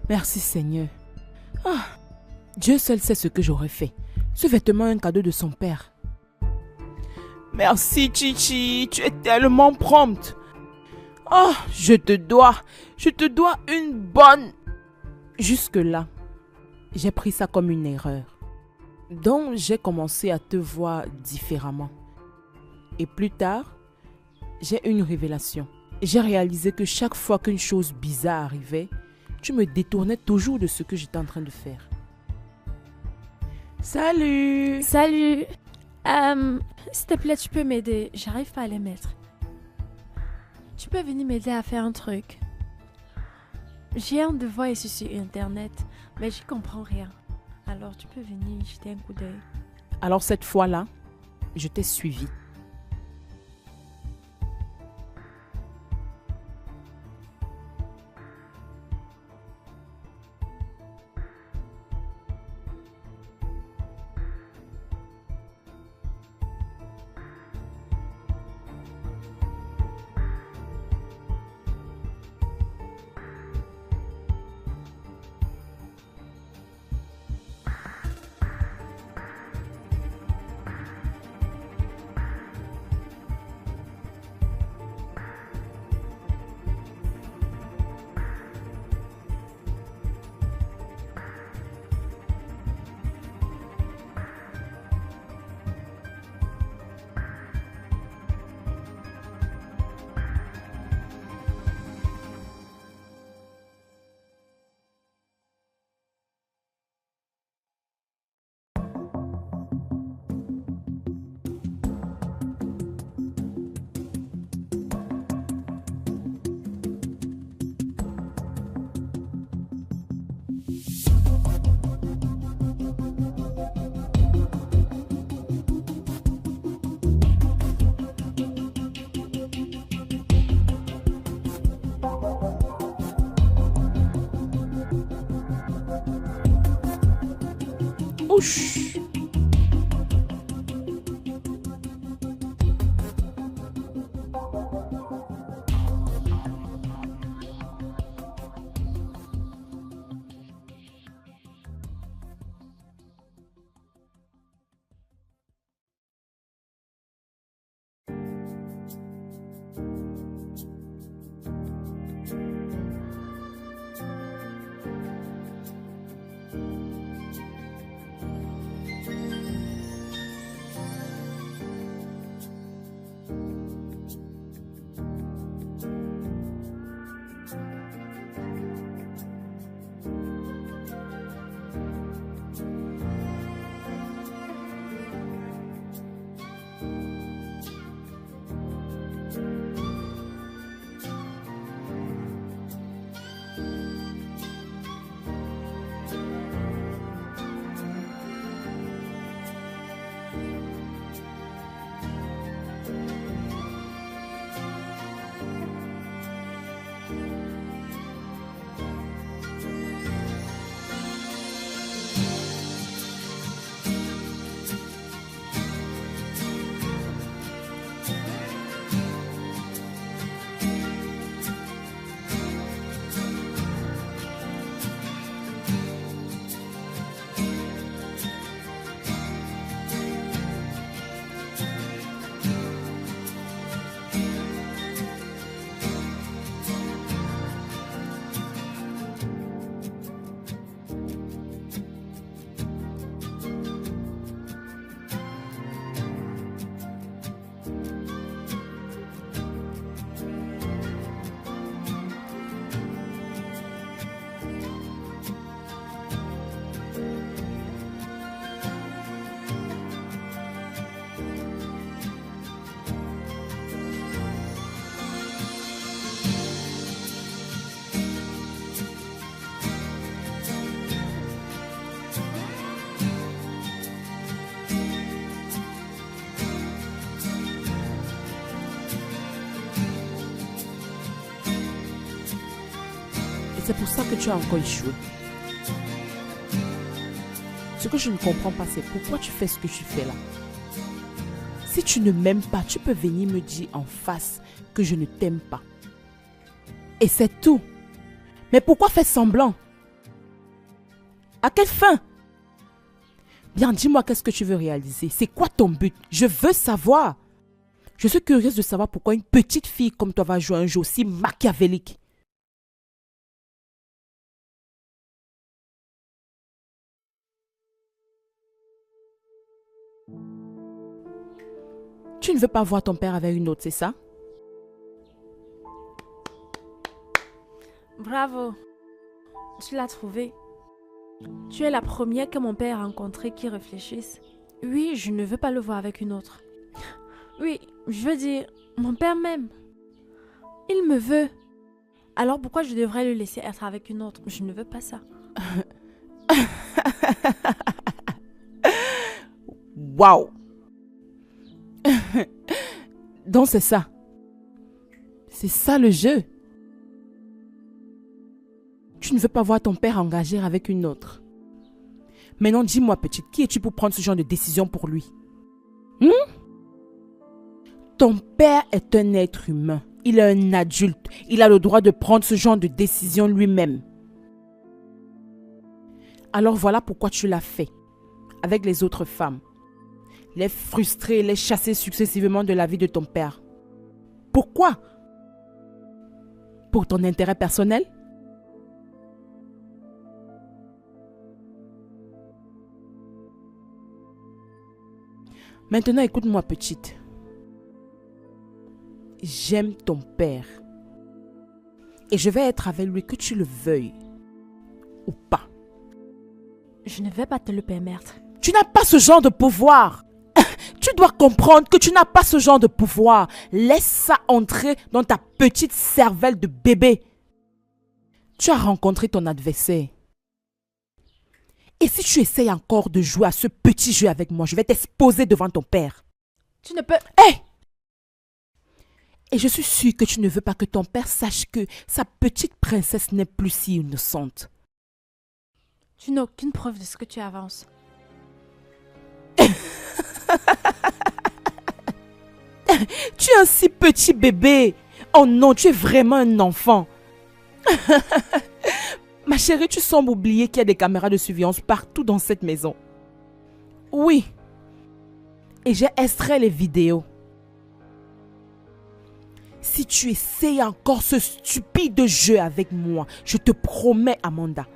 Merci Seigneur. Dieu seul sait ce que j'aurais fait. Ce vêtement est un cadeau de son père. Merci Chichi, tu es tellement prompte. Je te dois une bonne... Jusque-là, j'ai pris ça comme une erreur. Donc j'ai commencé à te voir différemment. Et plus tard, j'ai eu une révélation. J'ai réalisé que chaque fois qu'une chose bizarre arrivait, tu me détournais toujours de ce que j'étais en train de faire. Salut! Salut. S'il te plaît, tu peux m'aider. J'arrive pas à les mettre. Tu peux venir m'aider à faire un truc. J'ai un devoir ici sur Internet, mais j'y comprends rien. Alors tu peux venir jeter un coup d'œil. Alors cette fois-là, je t'ai suivi. Ouch! C'est pour ça que tu as encore échoué. Ce que je ne comprends pas, c'est pourquoi tu fais ce que tu fais là. Si tu ne m'aimes pas, tu peux venir me dire en face que je ne t'aime pas. Et c'est tout. Mais pourquoi faire semblant? À quelle fin? Bien, dis-moi qu'est-ce que tu veux réaliser. C'est quoi ton but? Je veux savoir. Je suis curieuse de savoir pourquoi une petite fille comme toi va jouer un jeu aussi machiavélique. Tu ne veux pas voir ton père avec une autre, c'est ça? Bravo. Tu l'as trouvé. Tu es la première que mon père a rencontrée qui réfléchisse. Oui, je ne veux pas le voir avec une autre. Oui, je veux dire, mon père m'aime. Il me veut. Alors pourquoi je devrais le laisser être avec une autre? Je ne veux pas ça. Waouh! Donc c'est ça. C'est ça le jeu. Tu ne veux pas voir ton père engagé avec une autre. Maintenant, dis-moi, petite, qui es-tu pour prendre ce genre de décision pour lui? Ton père est un être humain. Il est un adulte. Il a le droit de prendre ce genre de décision lui-même. Alors voilà pourquoi tu l'as fait. Avec les autres femmes. Les frustrer, les chasser successivement de la vie de ton père. Pourquoi? Pour ton intérêt personnel? Maintenant, écoute-moi, petite. J'aime ton père. Et je vais être avec lui que tu le veuilles ou pas. Je ne vais pas te le permettre. Tu n'as pas ce genre de pouvoir. Tu dois comprendre que tu n'as pas ce genre de pouvoir. Laisse ça entrer dans ta petite cervelle de bébé. Tu as rencontré ton adversaire. Et si tu essayes encore de jouer à ce petit jeu avec moi, je vais t'exposer devant ton père. Tu ne peux... Hé! Et je suis sûre que tu ne veux pas que ton père sache que sa petite princesse n'est plus si innocente. Tu n'as aucune preuve de ce que tu avances. Tu es un si petit bébé. Oh non, tu es vraiment un enfant. Ma chérie, tu sembles oublier qu'il y a des caméras de surveillance partout dans cette maison. Oui. Et j'ai extrait les vidéos. Si tu essayes encore ce stupide jeu avec moi, je te promets, Amanda,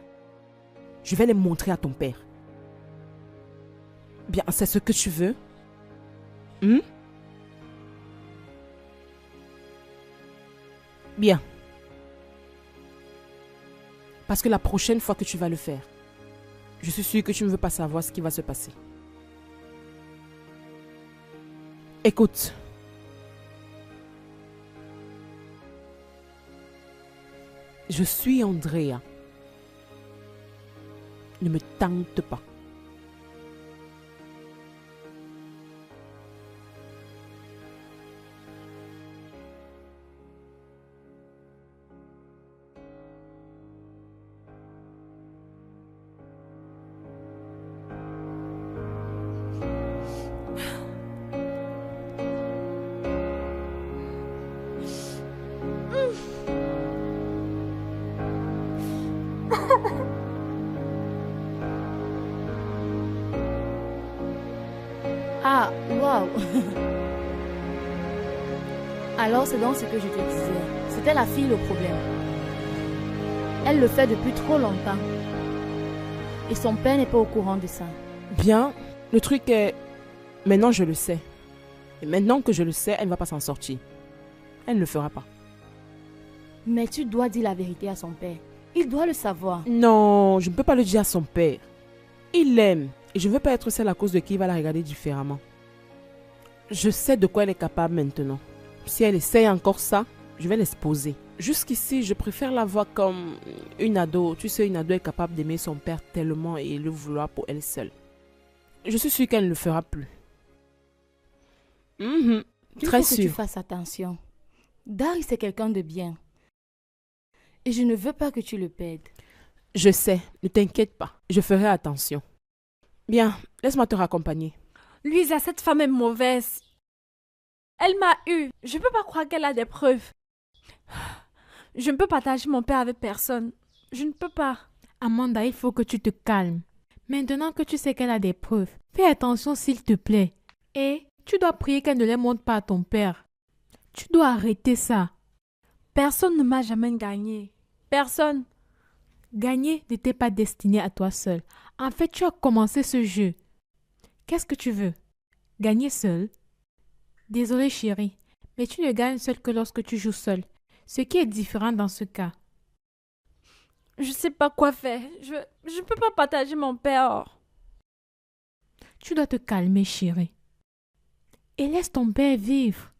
je vais les montrer à ton père. Bien, c'est ce que tu veux? Bien. Parce que la prochaine fois que tu vas le faire, je suis sûre que tu ne veux pas savoir ce qui va se passer. Écoute. Je suis Andrea. Ne me tente pas. Ah, waouh. Alors c'est donc ce que je te disais. C'était la fille le problème. Elle le fait depuis trop longtemps. Et son père n'est pas au courant de ça. Bien, le truc est... Maintenant je le sais. Et maintenant que je le sais, elle ne va pas s'en sortir. Elle ne le fera pas. Mais tu dois dire la vérité à son père. Il doit le savoir. Non, je ne peux pas le dire à son père. Il l'aime. Et je ne veux pas être celle à cause de qui il va la regarder différemment. Je sais de quoi elle est capable maintenant. Si elle essaye encore ça, je vais l'exposer. Jusqu'ici, je préfère la voir comme une ado. Tu sais, une ado est capable d'aimer son père tellement et le vouloir pour elle seule. Je suis sûre qu'elle ne le fera plus. Très Il faut que tu fasses attention. Dari, c'est quelqu'un de bien. Et je ne veux pas que tu le perdes. Je sais, ne t'inquiète pas. Je ferai attention. Bien, laisse-moi te raccompagner. Louisa, cette femme est mauvaise. Elle m'a eu. Je ne peux pas croire qu'elle a des preuves. Je ne peux partager mon père avec personne. Je ne peux pas. Amanda, il faut que tu te calmes. Maintenant que tu sais qu'elle a des preuves, fais attention s'il te plaît. Et tu dois prier qu'elle ne les montre pas à ton père. Tu dois arrêter ça. Personne ne m'a jamais gagné. Personne. Gagner n'était pas destiné à toi seul. En fait, tu as commencé ce jeu. Qu'est-ce que tu veux? Gagner seul? Désolée chérie, mais tu ne gagnes seul que lorsque tu joues seul. Ce qui est différent dans ce cas. Je sais pas quoi faire. Je peux pas partager mon père. Tu dois te calmer, chérie. Et laisse ton père vivre.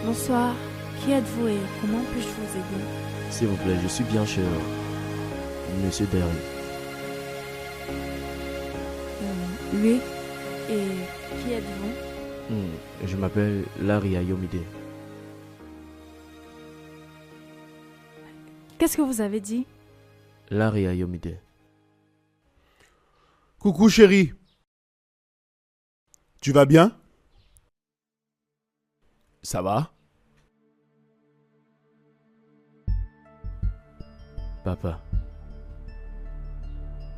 Bonsoir. Qui êtes-vous et comment puis-je vous aider? S'il vous plaît, je suis bien cher. Monsieur Derry. Oui. Et qui êtes-vous? Je m'appelle Larry Ayomide. Qu'est-ce que vous avez dit? Larry Ayomide. Coucou chérie. Tu vas bien? Ça va? Papa.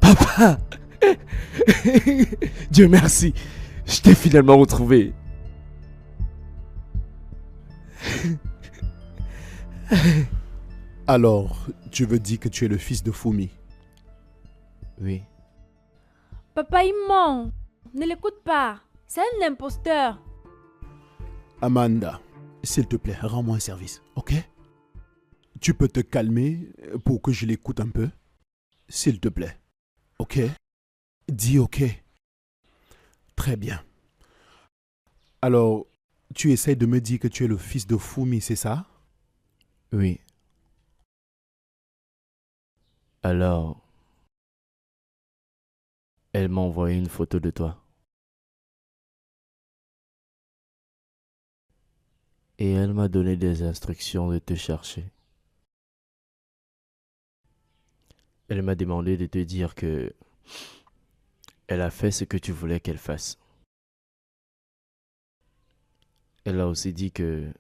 Papa! Dieu merci, je t'ai finalement retrouvé. Alors, tu veux dire que tu es le fils de Fumi? Oui. Papa, il ment. Ne l'écoute pas. C'est un imposteur. Amanda, s'il te plaît, rends-moi un service, ok? Tu peux te calmer pour que je l'écoute un peu? S'il te plaît, ok? Dis ok. Très bien. Alors, tu essaies de me dire que tu es le fils de Fumi, c'est ça? Oui. Alors, elle m'a envoyé une photo de toi. Et elle m'a donné des instructions de te chercher. Elle m'a demandé de te dire que elle a fait ce que tu voulais qu'elle fasse. Elle a aussi dit que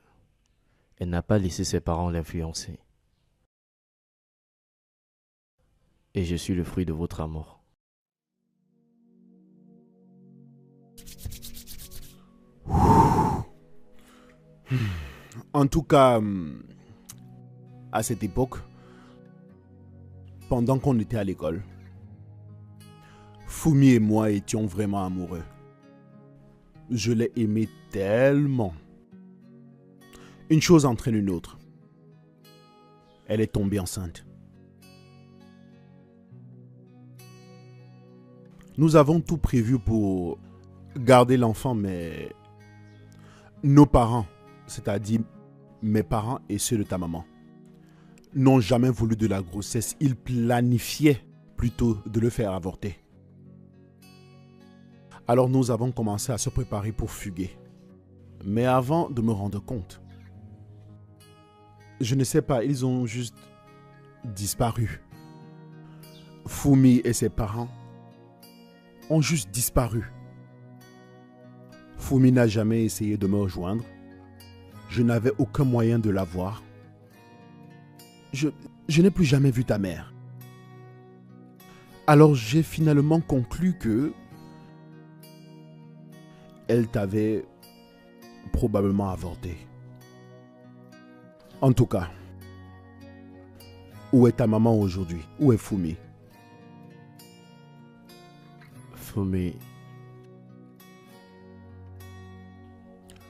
elle n'a pas laissé ses parents l'influencer. Et je suis le fruit de votre amour. En tout cas, à cette époque, pendant qu'on était à l'école, Fumi et moi étions vraiment amoureux. Je l'ai aimé tellement. Une chose entraîne une autre. Elle est tombée enceinte. Nous avons tout prévu pour garder l'enfant, mais nos parents, c'est-à-dire mes parents et ceux de ta maman, n'ont jamais voulu de la grossesse. Ils planifiaient plutôt de le faire avorter. Alors nous avons commencé à se préparer pour fuguer. Mais avant de me rendre compte, je ne sais pas, ils ont juste disparu. Fumi et ses parents ont juste disparu. Fumi n'a jamais essayé de me rejoindre. Je n'avais aucun moyen de la voir. Je n'ai plus jamais vu ta mère. Alors j'ai finalement conclu que elle t'avait probablement avorté. En tout cas, où est ta maman aujourd'hui? Où est Fumi? Fumi,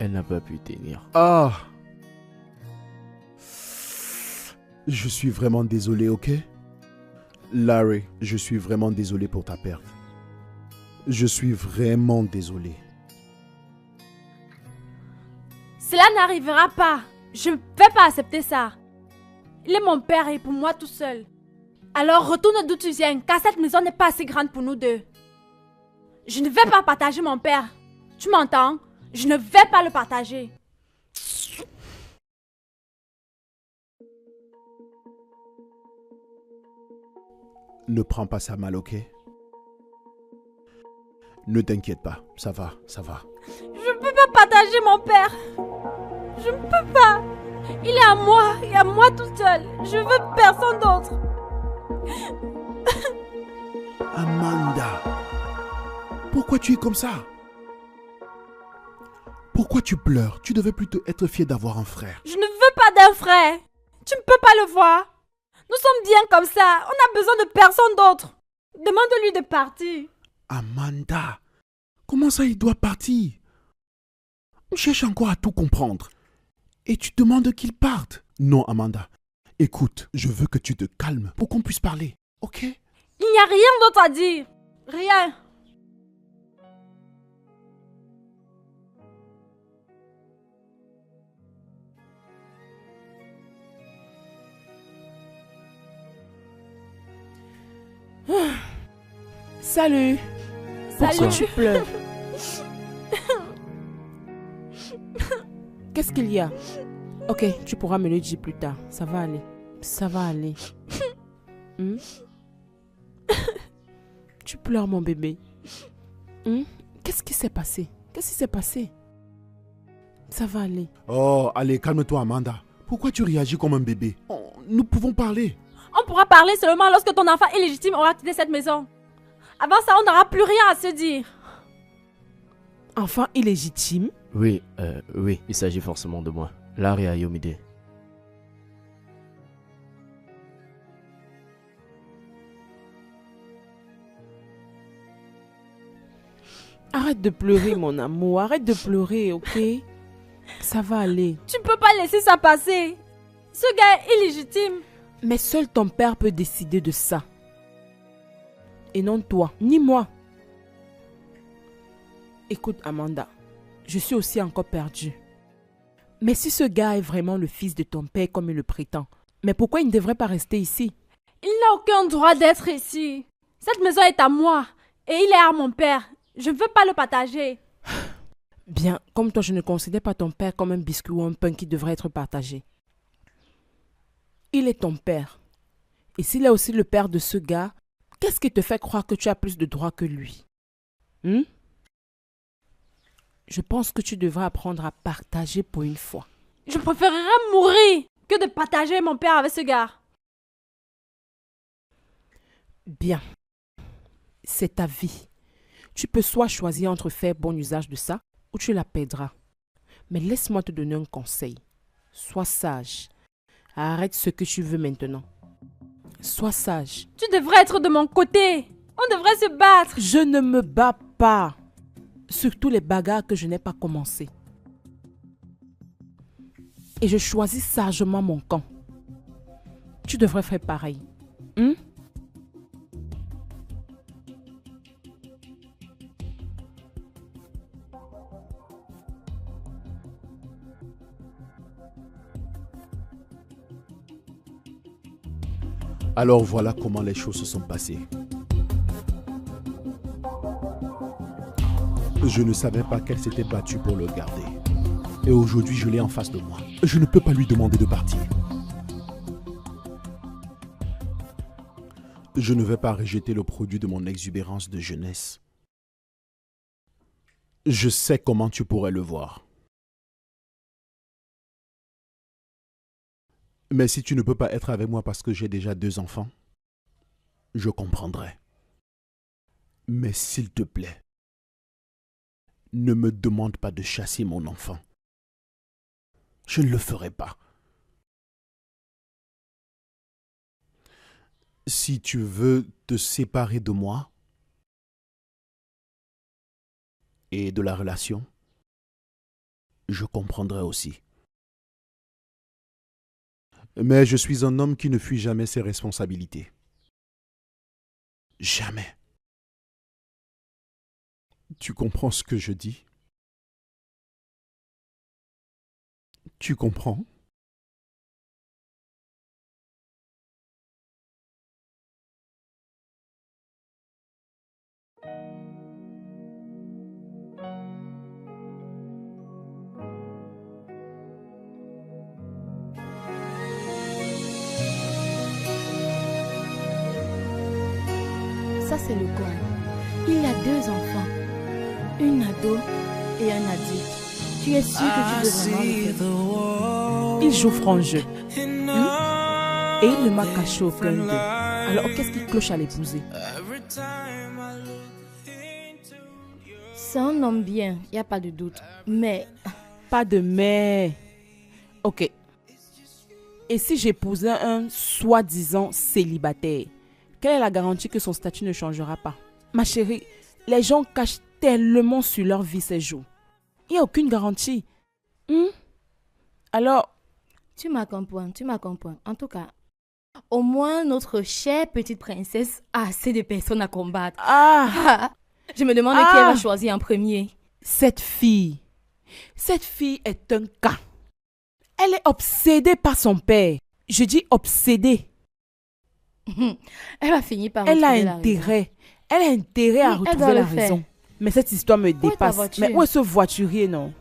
elle n'a pas pu tenir. Ah! Je suis vraiment désolé, ok? Larry, je suis vraiment désolé pour ta perte. Je suis vraiment désolé. Cela n'arrivera pas. Je ne vais pas accepter ça. Il est mon père et pour moi tout seul. Alors retourne d'où tu viens, car cette maison n'est pas assez grande pour nous deux. Je ne vais pas partager mon père. Tu m'entends? Je ne vais pas le partager. Ne prends pas ça mal, ok? Ne t'inquiète pas, ça va, ça va. Je ne peux pas partager mon père. Je ne peux pas. Il est à moi et à moi tout seul. Je veux personne d'autre. Amanda, pourquoi tu es comme ça? Pourquoi tu pleures? Tu devais plutôt être fière d'avoir un frère. Je ne veux pas d'un frère. Tu ne peux pas le voir. Nous sommes bien comme ça. On a besoin de personne d'autre. Demande-lui de partir. Amanda, comment ça il doit partir? On cherche encore à tout comprendre. Et tu demandes qu'il parte. Non, Amanda. Écoute, je veux que tu te calmes pour qu'on puisse parler, ok? Il n'y a rien d'autre à dire. Rien. Salut. Pourquoi tu pleures? Qu'est-ce qu'il y a? Ok, tu pourras me le dire plus tard. Ça va aller. Ça va aller. Tu pleures, mon bébé. Qu'est-ce qui s'est passé? Qu'est-ce qui s'est passé? Ça va aller. Oh, allez, calme-toi, Amanda. Pourquoi tu réagis comme un bébé? Oh, nous pouvons parler. On pourra parler seulement lorsque ton enfant illégitime aura quitté cette maison. Avant ça, on n'aura plus rien à se dire. Enfant illégitime? Oui, il s'agit forcément de moi. Larry Ayomide. Arrête de pleurer, mon amour. Arrête de pleurer, ok? Ça va aller. Tu peux pas laisser ça passer. Ce gars est illégitime. Mais seul ton père peut décider de ça. Et non toi, ni moi. Écoute, Amanda, je suis aussi encore perdue. Mais si ce gars est vraiment le fils de ton père comme il le prétend, mais pourquoi il ne devrait pas rester ici? Il n'a aucun droit d'être ici. Cette maison est à moi et il est à mon père. Je ne veux pas le partager. Bien, comme toi, je ne considère pas ton père comme un biscuit ou un pain qui devrait être partagé. Il est ton père. Et s'il est aussi le père de ce gars, qu'est-ce qui te fait croire que tu as plus de droits que lui? Je pense que tu devrais apprendre à partager pour une fois. Je préférerais mourir que de partager mon père avec ce gars. Bien. C'est ta vie. Tu peux soit choisir entre faire bon usage de ça ou tu la perdras. Mais laisse-moi te donner un conseil. Sois sage. Arrête ce que tu veux maintenant. Sois sage. Tu devrais être de mon côté. On devrait se battre. Je ne me bats pas. Surtout les bagarres que je n'ai pas commencées. Et je choisis sagement mon camp. Tu devrais faire pareil. Alors voilà comment les choses se sont passées. Je ne savais pas qu'elle s'était battue pour le garder. Et aujourd'hui, je l'ai en face de moi. Je ne peux pas lui demander de partir. Je ne vais pas rejeter le produit de mon exubérance de jeunesse. Je sais comment tu pourrais le voir. Mais si tu ne peux pas être avec moi parce que j'ai déjà 2 enfants, je comprendrai. Mais s'il te plaît, ne me demande pas de chasser mon enfant. Je ne le ferai pas. Si tu veux te séparer de moi et de la relation, je comprendrai aussi. Mais je suis un homme qui ne fuit jamais ses responsabilités. Jamais. Tu comprends ce que je dis? Tu comprends? Ça, c'est le coin. Il a 2 enfants. Une ado et un adulte. Tu es sûr que tu veux vraiment le faire? Il joue franc jeu. Et il ne m'a caché aucun d'eux. Alors qu'est-ce qui cloche à l'épouser? C'est un homme bien, il n'y a pas de doute. Mais Pas de mais. Ok. Et si j'épousais un soi-disant célibataire, quelle est la garantie que son statut ne changera pas? Ma chérie, les gens cachent tellement sur leur vie ces jours. Il n'y a aucune garantie. Alors, tu m'as compris. En tout cas, au moins notre chère petite princesse a assez de personnes à combattre. Je me demande qui elle va choisir en premier. cette fille est un cas. Elle est obsédée par son père. Je dis obsédée. Elle va finir par Elle a retrouver la intérêt. Elle a intérêt à Oui, elle retrouver doit la le faire. raison. Mais cette histoire me Où est ta dépasse. voiture? Mais où est ce voiturier, non?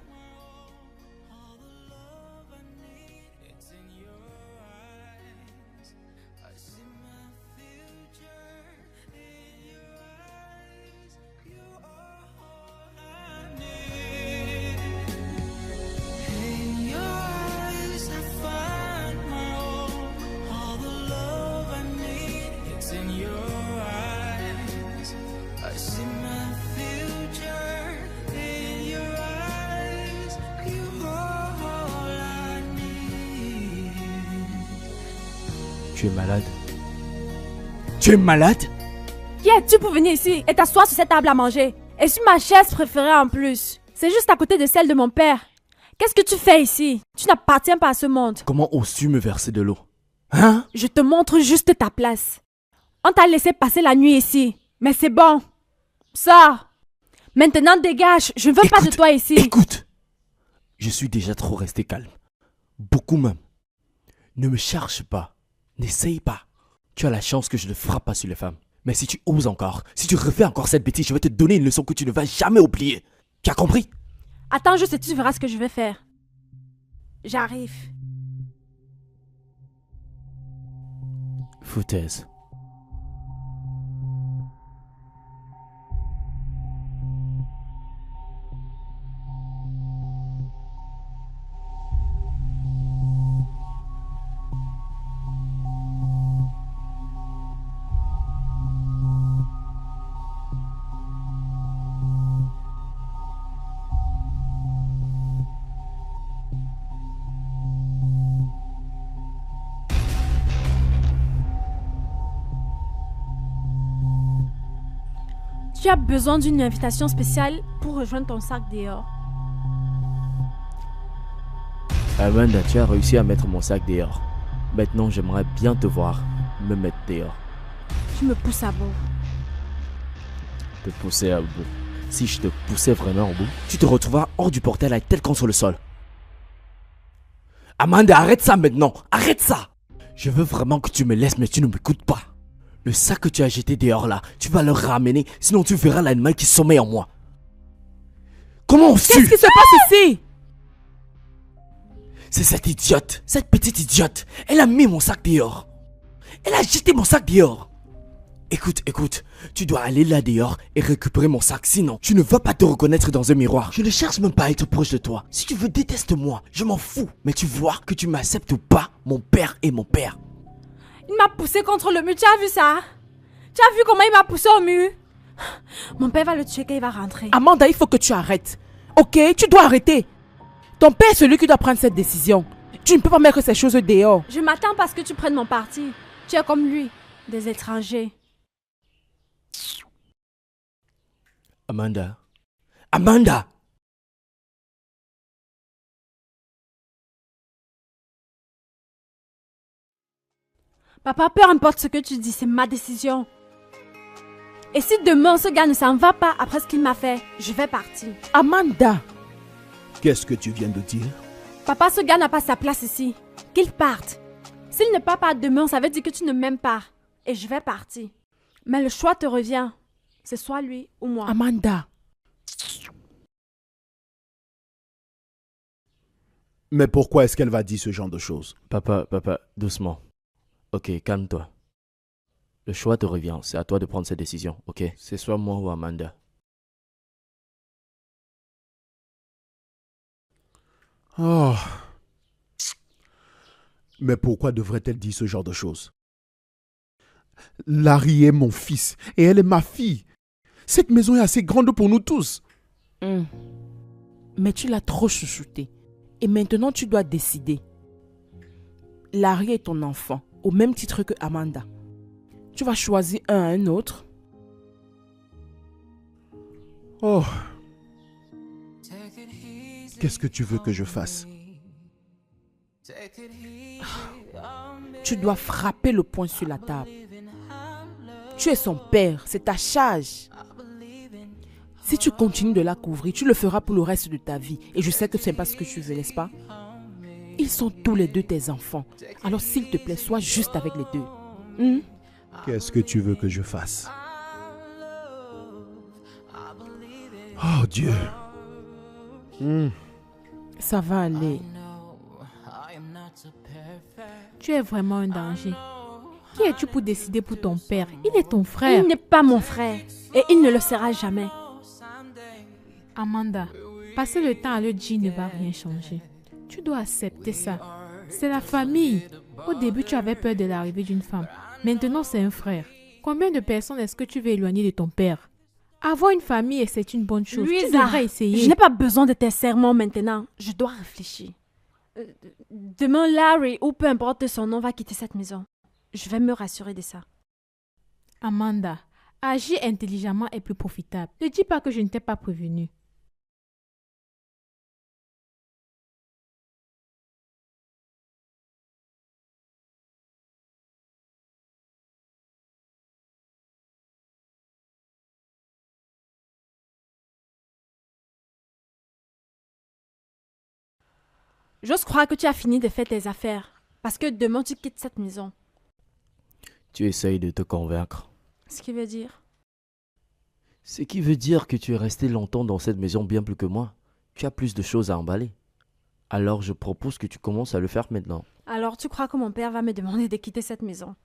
Tu es malade. Tu es malade? Qui es-tu pour venir ici et t'asseoir sur cette table à manger? Et sur ma chaise préférée en plus. C'est juste à côté de celle de mon père. Qu'est-ce que tu fais ici? Tu n'appartiens pas à ce monde. Comment oses-tu me verser de l'eau? Hein? Je te montre juste ta place. On t'a laissé passer la nuit ici. Mais c'est bon. Sors. Maintenant dégage. Je ne veux pas de toi ici. Écoute. Je suis déjà trop resté calme. Beaucoup même. Ne me cherche pas. N'essaye pas. Tu as la chance que je ne frappe pas sur les femmes. Mais si tu oses encore, si tu refais encore cette bêtise, je vais te donner une leçon que tu ne vas jamais oublier. Tu as compris? Attends juste et tu verras ce que je vais faire. J'arrive. Foutaise. Tu as besoin d'une invitation spéciale pour rejoindre ton sac dehors. Amanda, tu as réussi à mettre mon sac dehors. Maintenant, j'aimerais bien te voir me mettre dehors. Tu me pousses à bout. Te pousser à bout. Si je te poussais vraiment au bout, tu te retrouveras hors du portail la tête contre le sol. Amanda, arrête ça maintenant. Arrête ça. Je veux vraiment que tu me laisses, mais tu ne m'écoutes pas. Le sac que tu as jeté dehors là, tu vas le ramener, sinon tu verras l'animal qui sommeille en moi. Comment oses-tu? Qu'est-ce qui se passe ici? C'est cette idiote, cette petite idiote. Elle a mis mon sac dehors. Elle a jeté mon sac dehors. Écoute, tu dois aller là dehors et récupérer mon sac, sinon tu ne vas pas te reconnaître dans un miroir. Je ne cherche même pas à être proche de toi. Si tu veux, déteste-moi, je m'en fous. Mais tu vois que tu m'acceptes ou pas, mon père est mon père. Il m'a poussé contre le mur, tu as vu ça? Tu as vu comment il m'a poussé au mur? Mon père va le tuer quand il va rentrer. Amanda, il faut que tu arrêtes. Ok, tu dois arrêter. Ton père est celui qui doit prendre cette décision. Tu ne peux pas mettre ces choses dehors. Je m'attends parce que tu prennes mon parti. Tu es comme lui, des étrangers. Amanda. Amanda! Papa, peu importe ce que tu dis, c'est ma décision. Et si demain ce gars ne s'en va pas après ce qu'il m'a fait, je vais partir. Amanda, Qu'est-ce que tu viens de dire? Papa, ce gars n'a pas sa place ici. Qu'il parte. S'il ne part pas demain, ça veut dire que tu ne m'aimes pas. Et je vais partir. Mais le choix te revient. C'est soit lui ou moi. Amanda. Mais pourquoi est-ce qu'elle va dire ce genre de choses? Papa, doucement. Ok, calme-toi. Le choix te revient, c'est à toi de prendre cette décision, ok? C'est soit moi ou Amanda. Oh. Mais pourquoi devrait-elle dire ce genre de choses? Larry est mon fils et elle est ma fille. Cette maison est assez grande pour nous tous. Mais tu l'as trop chouchouté. Et maintenant, tu dois décider. Larry est ton enfant, au même titre que Amanda. Tu vas choisir un autre. Oh. Qu'est-ce que tu veux que je fasse? Tu dois frapper le poing sur la table. Tu es son père, c'est ta charge. Si tu continues de la couvrir, tu le feras pour le reste de ta vie. Et je sais que ce n'est pas ce que tu veux, n'est-ce pas? Ils sont tous les deux tes enfants. Alors s'il te plaît, sois juste avec les deux. Qu'est-ce que tu veux que je fasse? Oh Dieu. Ça va aller. Tu es vraiment un danger. Qui es-tu pour décider pour ton père? Il est ton frère. Il n'est pas mon frère. Et il ne le sera jamais. Amanda, passer le temps à le dire ne va rien changer. Tu dois accepter ça. C'est la famille. Au début, tu avais peur de l'arrivée d'une femme. Maintenant, c'est un frère. Combien de personnes est-ce que tu veux éloigner de ton père? Avoir une famille, c'est une bonne chose. Tu devrais essayer. Je n'ai pas besoin de tes serments maintenant. Je dois réfléchir. Demain, Larry, ou peu importe son nom, va quitter cette maison. Je vais me rassurer de ça. Amanda, agir intelligemment est plus profitable. Ne dis pas que je ne t'ai pas prévenu. J'ose croire que tu as fini de faire tes affaires. Parce que demain, tu quittes cette maison. Tu essayes de te convaincre. Ce qui veut dire... Ce qui veut dire que tu es resté longtemps dans cette maison bien plus que moi. Tu as plus de choses à emballer. Alors je propose que tu commences à le faire maintenant. Alors tu crois que mon père va me demander de quitter cette maison?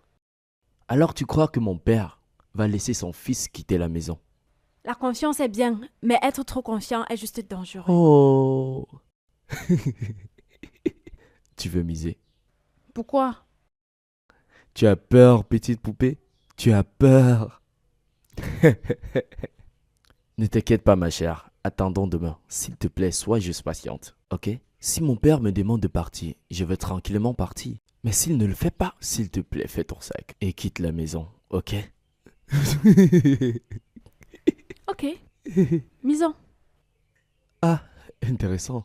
Alors tu crois que mon père va laisser son fils quitter la maison? La confiance est bien, mais être trop confiant est juste dangereux. Oh. Tu veux miser? Pourquoi? Tu as peur, petite poupée? Tu as peur? Ne t'inquiète pas, ma chère. Attendons demain. S'il te plaît, sois juste patiente, ok? Si mon père me demande de partir, je vais tranquillement partir. Mais s'il ne le fait pas, s'il te plaît, fais ton sac et quitte la maison, ok? Ok. Misons. Ah, intéressant.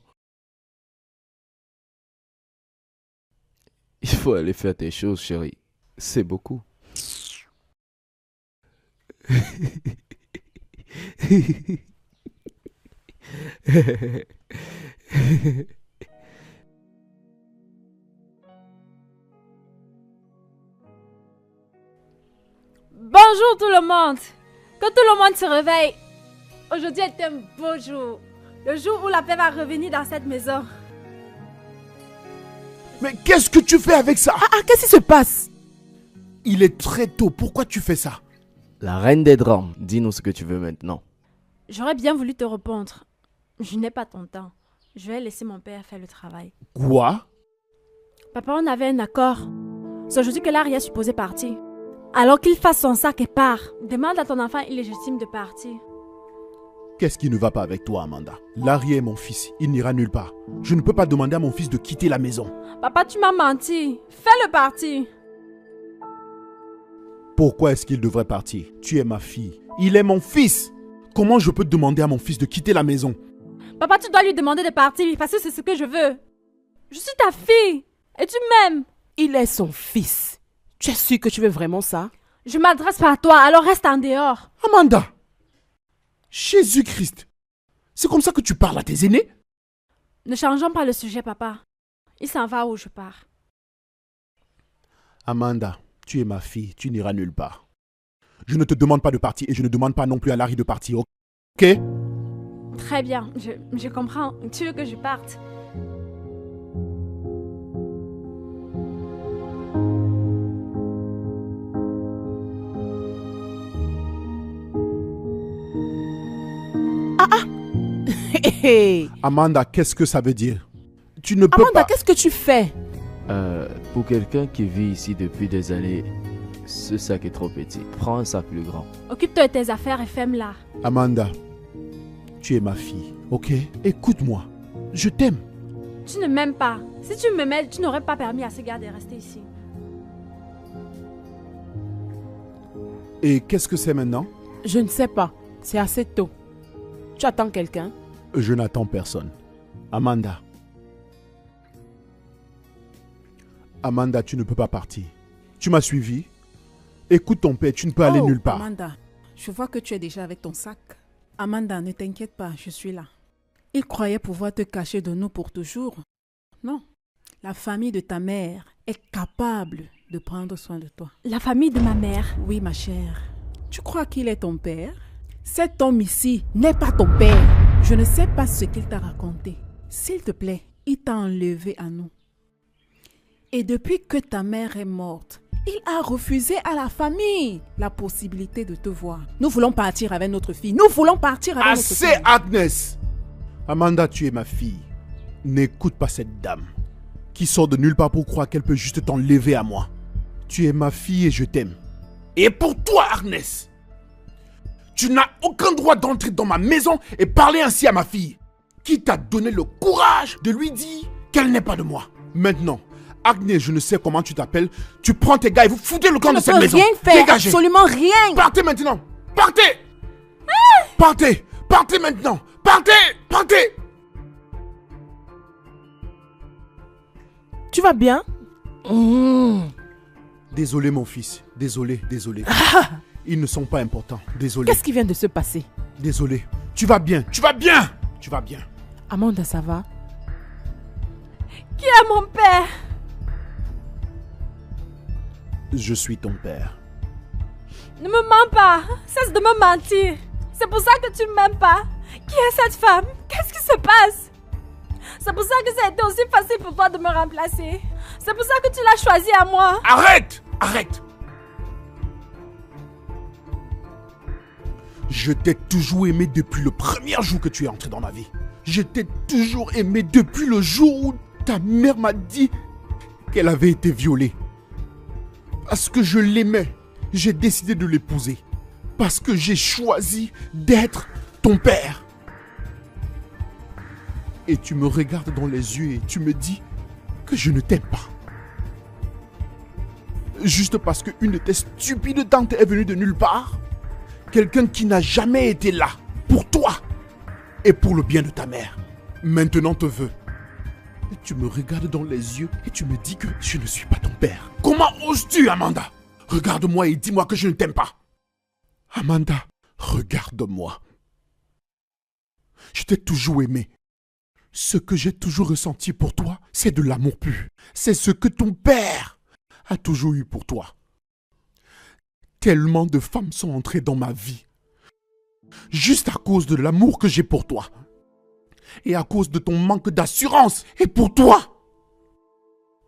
Il faut aller faire tes choses, chérie. C'est beaucoup. Bonjour tout le monde. Que tout le monde se réveille. Aujourd'hui est un beau jour. Le jour où la paix va revenir dans cette maison. Mais qu'est-ce que tu fais avec ça? Qu'est-ce qui se passe? Il est très tôt. Pourquoi tu fais ça? La reine des drames, dis-nous ce que tu veux maintenant. J'aurais bien voulu te répondre. Je n'ai pas ton temps. Je vais laisser mon père faire le travail. Quoi? Papa, on avait un accord. C'est aujourd'hui que Larry est supposé partir. Alors qu'il fasse son sac et part. Demande à ton enfant illégitime de partir. Qu'est-ce qui ne va pas avec toi, Amanda? Larry est mon fils. Il n'ira nulle part. Je ne peux pas demander à mon fils de quitter la maison. Papa, tu m'as menti. Fais-le partir. Pourquoi est-ce qu'il devrait partir? Tu es ma fille. Il est mon fils. Comment je peux demander à mon fils de quitter la maison? Papa, tu dois lui demander de partir parce que c'est ce que je veux. Je suis ta fille. Et tu m'aimes. Il est son fils. Tu es sûr que tu veux vraiment ça? Je m'adresse pas à toi, alors reste en dehors. Amanda! Jésus-Christ! C'est comme ça que tu parles à tes aînés? Ne changeons pas le sujet, papa. Il s'en va où je pars. Amanda, tu es ma fille, tu n'iras nulle part. Je ne te demande pas de partir et je ne demande pas non plus à Larry de partir, ok? Très bien, je comprends. Tu veux que je parte? Amanda, qu'est-ce que ça veut dire? Tu ne peux Amanda, pas... qu'est-ce que tu fais? Pour quelqu'un qui vit ici depuis des années, ce sac est trop petit. Prends un sac plus grand. Occupe-toi de tes affaires et ferme-la. Amanda, tu es ma fille, ok? Écoute-moi, je t'aime. Tu ne m'aimes pas. Si tu m'aimais, tu n'aurais pas permis à ce gars de rester ici. Et qu'est-ce que c'est maintenant? Je ne sais pas. C'est assez tôt. Tu attends quelqu'un? Je n'attends personne. Amanda. Amanda, tu ne peux pas partir. Tu m'as suivi? Écoute ton père, tu ne peux aller nulle part. Amanda, je vois que tu es déjà avec ton sac. Amanda, ne t'inquiète pas, je suis là. Il croyait pouvoir te cacher de nous pour toujours. Non, la famille de ta mère est capable de prendre soin de toi. La famille de ma mère. Oui, ma chère. Tu crois qu'il est ton père? Cet homme ici n'est pas ton père. Je ne sais pas ce qu'il t'a raconté. S'il te plaît, il t'a enlevé à nous. Et depuis que ta mère est morte, il a refusé à la famille la possibilité de te voir. Nous voulons partir avec notre fille. Nous voulons partir avec notre fille. Assez, Agnès! Amanda, tu es ma fille. N'écoute pas cette dame qui sort de nulle part pour croire qu'elle peut juste t'enlever à moi. Tu es ma fille et je t'aime. Et pour toi, Agnès, tu n'as aucun droit d'entrer dans ma maison et parler ainsi à ma fille. Qui t'a donné le courage de lui dire qu'elle n'est pas de moi? Maintenant, Agnès, je ne sais comment tu t'appelles, tu prends tes gars et vous foutez le camp de cette maison. Je ne peux rien faire, Dégagez. absolument rien. Partez maintenant. Partez. Partez. Partez maintenant. Partez. Partez. Tu vas bien? Désolé mon fils. Désolé. Ils ne sont pas importants. Désolé. Qu'est-ce qui vient de se passer? Désolé. Tu vas bien. Tu vas bien. Tu vas bien. Amanda, ça va? Qui est mon père? Je suis ton père. Ne me mens pas. Cesse de me mentir. C'est pour ça que tu ne m'aimes pas. Qui est cette femme? Qu'est-ce qui se passe? C'est pour ça que ça a été aussi facile pour toi de me remplacer. C'est pour ça que tu l'as choisi à moi. Arrête. Je t'ai toujours aimé depuis le premier jour que tu es entré dans ma vie. Je t'ai toujours aimé depuis le jour où ta mère m'a dit qu'elle avait été violée. Parce que je l'aimais, j'ai décidé de l'épouser. Parce que j'ai choisi d'être ton père. Et tu me regardes dans les yeux et tu me dis que je ne t'aime pas. Juste parce qu'une de tes stupides tantes est venue de nulle part. Quelqu'un qui n'a jamais été là pour toi et pour le bien de ta mère. Maintenant te veut. Et tu me regardes dans les yeux et tu me dis que je ne suis pas ton père. Comment oses-tu, Amanda? Regarde-moi et dis-moi que je ne t'aime pas. Amanda, regarde-moi. Je t'ai toujours aimé. Ce que j'ai toujours ressenti pour toi, c'est de l'amour pur. C'est ce que ton père a toujours eu pour toi. Tellement de femmes sont entrées dans ma vie. Juste à cause de l'amour que j'ai pour toi. Et à cause de ton manque d'assurance. Et pour toi,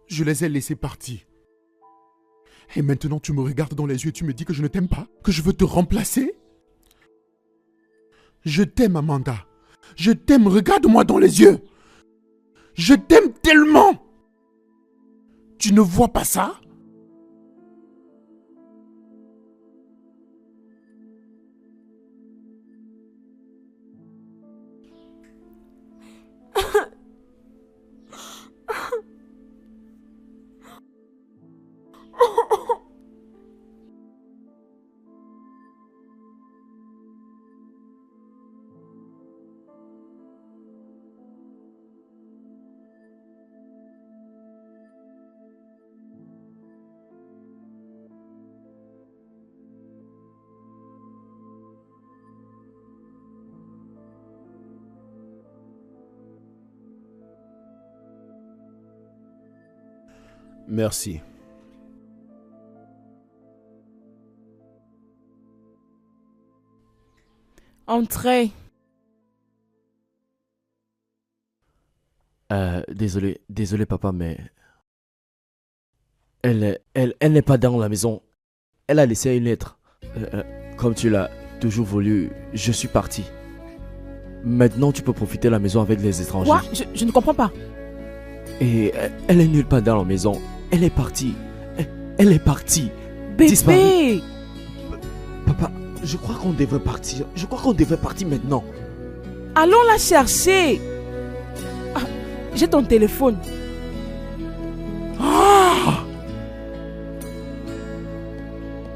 je les ai laissées partir. Et maintenant tu me regardes dans les yeux et tu me dis que je ne t'aime pas, que je veux te remplacer. Je t'aime, Amanda. Je t'aime, regarde-moi dans les yeux. Je t'aime tellement. Tu ne vois pas ça? Merci. Entrez. Désolé papa, mais elle n'est pas dans la maison. Elle a laissé une lettre. Comme tu l'as toujours voulu, je suis parti. Maintenant, tu peux profiter de la maison avec les étrangers. Quoi? Je ne comprends pas. Et elle est nulle part dans la maison. Elle est partie. Elle est partie. Bébé! Disparue. Papa, je crois qu'on devrait partir. Je crois qu'on devrait partir maintenant. Allons la chercher. Ah, j'ai ton téléphone. Ah!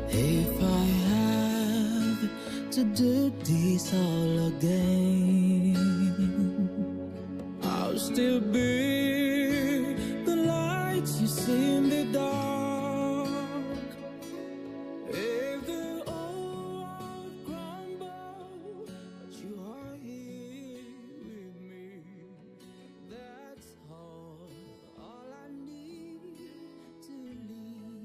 If I have to do this all again, I'll still be the lights you see in the dark. If the old crumble, but you are here with me. That's all I need to leave.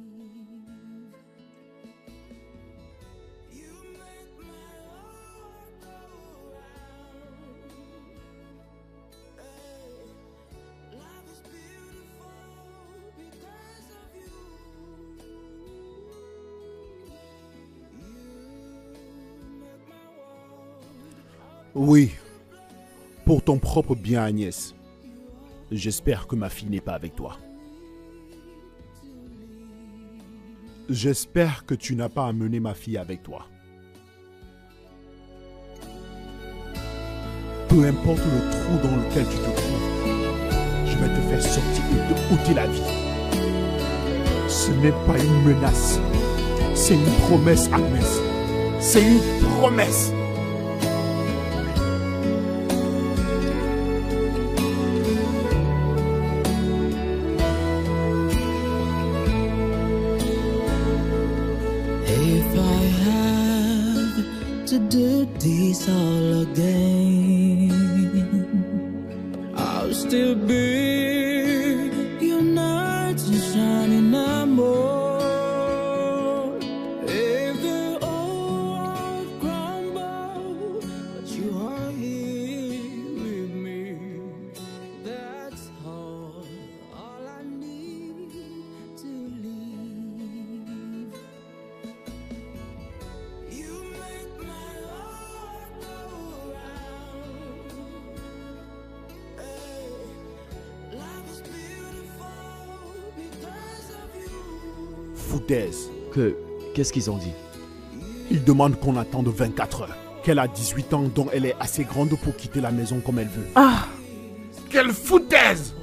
You make my heart go round. Hey, life is beautiful because of you. You make my world. Oui, pour ton propre bien, Agnès. J'espère que ma fille n'est pas avec toi. J'espère que tu n'as pas amené ma fille avec toi. Peu importe le trou dans lequel tu te trouves, je vais te faire sortir et te ôter la vie. Ce n'est pas une menace, c'est une promesse, Agnès. C'est une promesse. If I have to do this all again, I'll still be your night and shining more. If the old world crumble, but you are here with me. That's all I need to leave. You make my heart go round. Hey, life is beautiful because of you. Foutaise. Qu'est-ce qu'ils ont dit? Ils demandent qu'on attende 24 heures. Qu'elle a 18 ans, dont elle est assez grande pour quitter la maison comme elle veut. Ah, Quelle foutaise!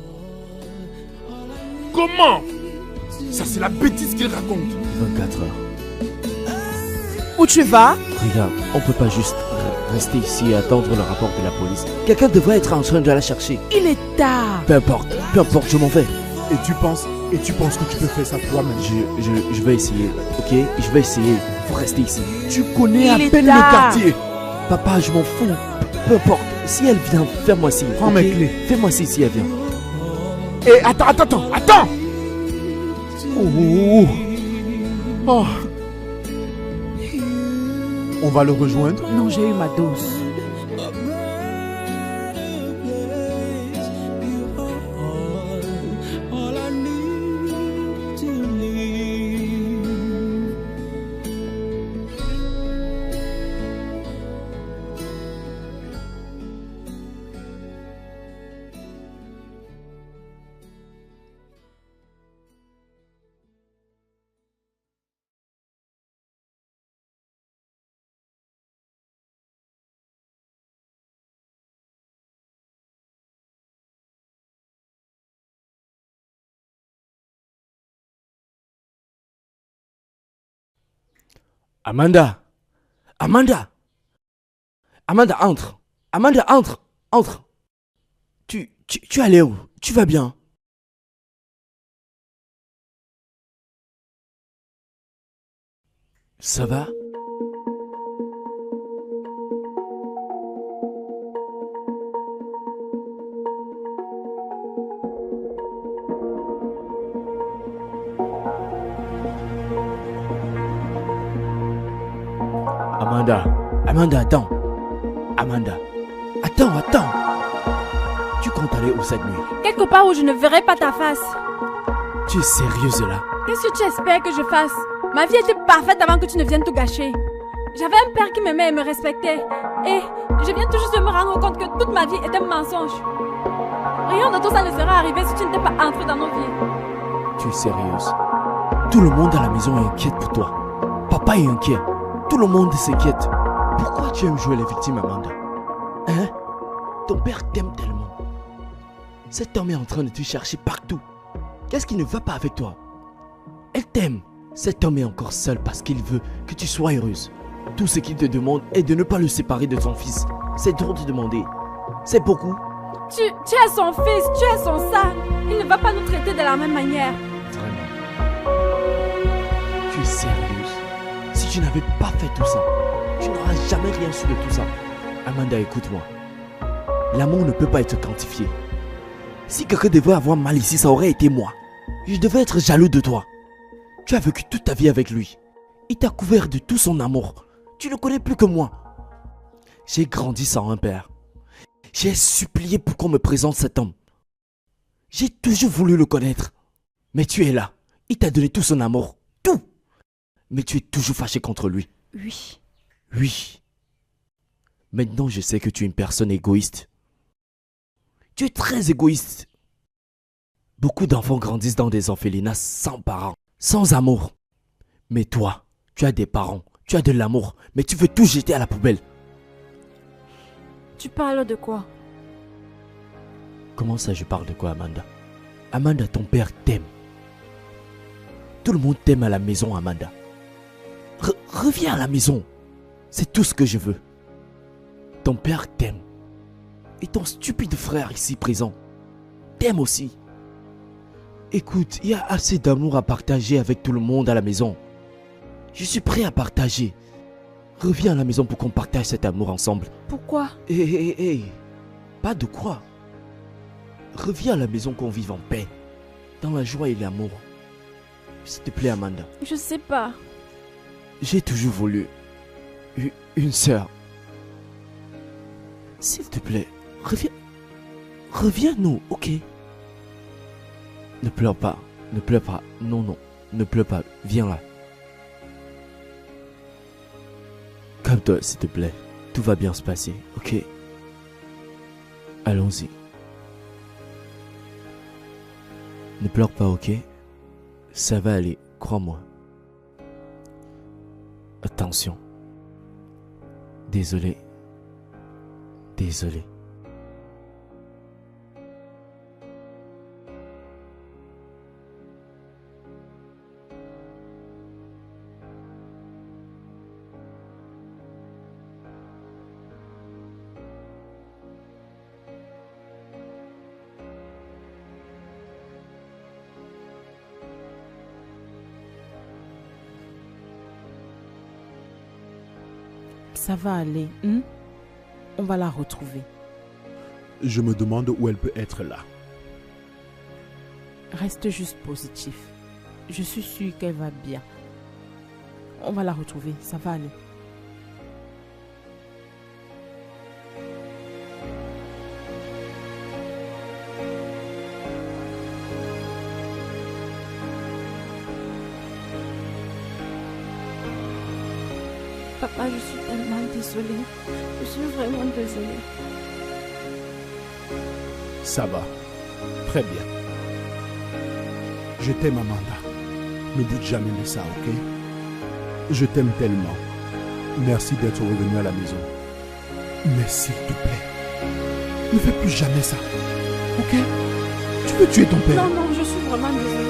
Comment? Ça, c'est la bêtise qu'ils racontent. 24 heures. où tu vas? Regarde, on peut pas juste rester ici et attendre le rapport de la police. Quelqu'un devrait être en train de la chercher. Il est tard. Peu importe, je m'en vais. Et tu penses que tu peux faire ça toi-même? Je vais essayer, ok? Je vais essayer. Faut rester ici. Tu connais à Il est peine tard. le quartier. Papa, je m'en fous. Peu importe. Si elle vient, fais-moi signe. Prends ok? mes clés. Fais-moi signe si elle vient. Et attends! Oh. Oh. On va le rejoindre? Non, j'ai eu ma dose. All I need to leave. Amanda! Amanda, entre! Amanda, entre! Tu allais où? Tu vas bien? Ça va? Amanda, Amanda, attends. Amanda, attends. Tu comptes aller où cette nuit? Quelque part où je ne verrai pas ta face. Tu es sérieuse là? Qu'est-ce que tu espères que je fasse? Ma vie était parfaite avant que tu ne viennes tout gâcher. J'avais un père qui m'aimait et me respectait. Et je viens tout juste de me rendre compte que toute ma vie est un mensonge. Rien de tout ça ne serait arrivé si tu n'étais pas entré dans nos vies. Tu es sérieuse? Tout le monde à la maison est inquiète pour toi. Papa est inquiet. Tout le monde s'inquiète. Pourquoi tu aimes jouer les victimes, Amanda? Hein? Ton père t'aime tellement. Cet homme est en train de te chercher partout. Qu'est-ce qui ne va pas avec toi? Elle t'aime. Cet homme est encore seul parce qu'il veut que tu sois heureuse. Tout ce qu'il te demande est de ne pas le séparer de ton fils. C'est trop te demander. C'est beaucoup. Tu es son fils, tu es son sang. Il ne va pas nous traiter de la même manière. Vraiment. Tu es sérieuse? Si tu n'avais pas fait tout ça, tu n'auras jamais rien su de tout ça. Amanda, écoute-moi. L'amour ne peut pas être quantifié. Si quelqu'un devait avoir mal ici, ça aurait été moi. Je devais être jaloux de toi. Tu as vécu toute ta vie avec lui. Il t'a couvert de tout son amour. Tu le connais plus que moi. J'ai grandi sans un père. J'ai supplié pour qu'on me présente cet homme. J'ai toujours voulu le connaître. Mais tu es là. Il t'a donné tout son amour. Tout. Mais tu es toujours fâché contre lui. Oui. Oui. Maintenant, je sais que tu es une personne égoïste. Tu es très égoïste. Beaucoup d'enfants grandissent dans des orphelinats sans parents, sans amour. Mais toi, tu as des parents, tu as de l'amour, mais tu veux tout jeter à la poubelle. Tu parles de quoi? Comment ça, je parle de quoi, Amanda? Amanda, ton père t'aime. Tout le monde t'aime à la maison, Amanda. Reviens à la maison. C'est tout ce que je veux. Ton père t'aime. Et ton stupide frère ici présent t'aime aussi. Écoute, il y a assez d'amour à partager avec tout le monde à la maison. Je suis prêt à partager. Reviens à la maison pour qu'on partage cet amour ensemble. Pourquoi? Hé, pas de quoi. Reviens à la maison qu'on vive en paix, dans la joie et l'amour. S'il te plaît, Amanda. Je sais pas. J'ai toujours voulu une sœur. S'il te plaît, reviens. Reviens-nous, ok? Ne pleure pas, ne pleure pas. Non, ne pleure pas. Viens là. Calme-toi, s'il te plaît. Tout va bien se passer, ok? Allons-y. Ne pleure pas, ok? Ça va aller, crois-moi. Attention. Désolé. Ça va aller. On va la retrouver. Je me demande où elle peut être là. Reste juste positif. Je suis sûre qu'elle va bien. On va la retrouver. Ça va aller. Papa, je suis tellement désolée. Je suis vraiment désolée. Ça va. Très bien. Je t'aime, Amanda. Ne doute jamais de ça, ok? Je t'aime tellement. Merci d'être revenu à la maison. Mais s'il te plaît, ne fais plus jamais ça. Ok? Tu veux tuer ton père? Non, je suis vraiment désolée.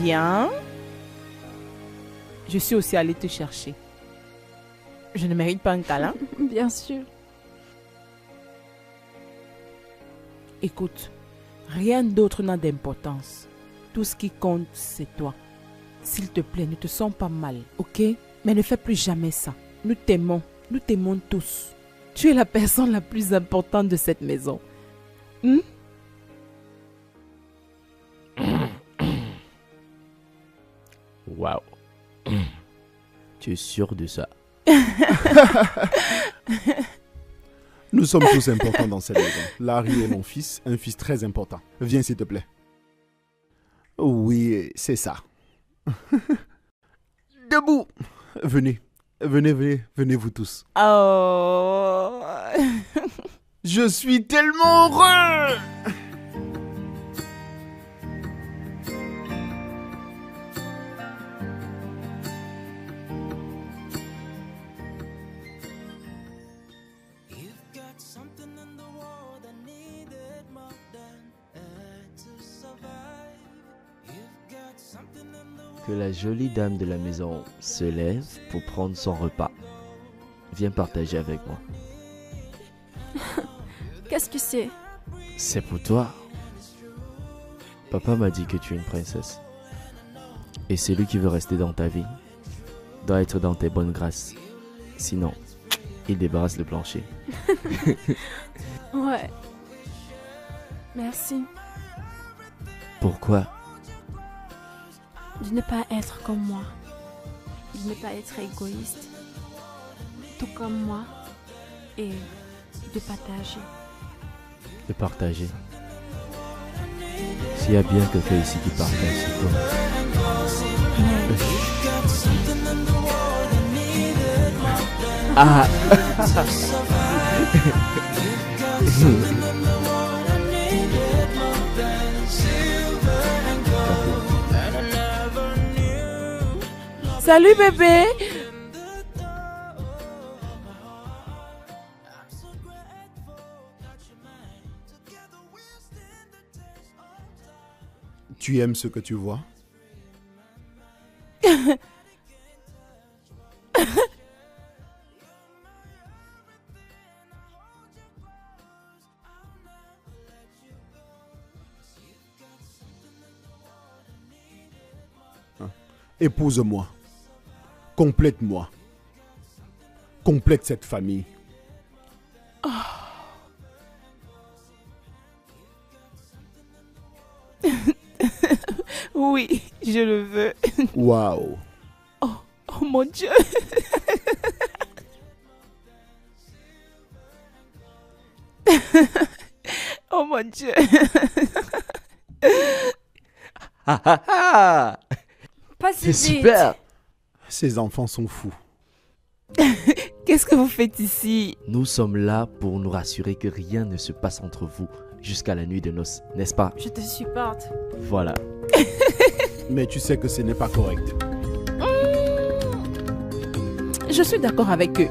Bien. Je suis aussi allée te chercher. Je ne mérite pas un câlin. Bien sûr. Écoute, rien d'autre n'a d'importance. Tout ce qui compte, c'est toi. S'il te plaît, ne te sens pas mal, ok? Mais ne fais plus jamais ça. Nous t'aimons tous. Tu es la personne la plus importante de cette maison. Hmm? Waouh. Tu es sûr de ça? Nous sommes tous importants dans cette maison. Larry est mon fils, un fils très important. Viens s'il te plaît. Oui, c'est ça. Debout. Venez, venez vous tous. Oh. Je suis tellement heureux. Que la jolie dame de la maison se lève pour prendre son repas. Viens partager avec moi. Qu'est-ce que c'est? C'est pour toi. Papa m'a dit que tu es une princesse. Et celui qui veut rester dans ta vie doit être dans tes bonnes grâces. Sinon, il débarrasse le plancher. Ouais. Merci. Pourquoi? De ne pas être comme moi. De ne pas être égoïste. Tout comme moi. Et de partager. De partager. S'il y a bien quelqu'un ici qui partage, c'est toi. Ah. Salut bébé. Tu aimes ce que tu vois? Épouse-moi. Complète-moi. Complète cette famille. Oui, je le veux. Waouh. Oh mon Dieu. Oh mon Dieu. Pas si C'est vite. super. Ces enfants sont fous. Qu'est-ce que vous faites ici? Nous sommes là pour nous rassurer que rien ne se passe entre vous jusqu'à la nuit de noces, n'est-ce pas? Je te supporte. Voilà. Mais tu sais que ce n'est pas correct. Je suis d'accord avec eux.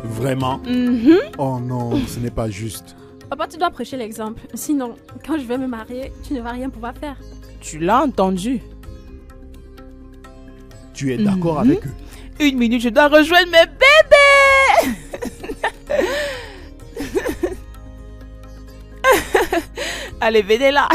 Vraiment? Mhm. Oh non, ce n'est pas juste. Papa, tu dois prêcher l'exemple. Sinon, quand je vais me marier, tu ne vas rien pouvoir faire. Tu l'as entendu. Tu es d'accord avec eux? Une minute, je dois rejoindre mes bébés. Allez, venez là.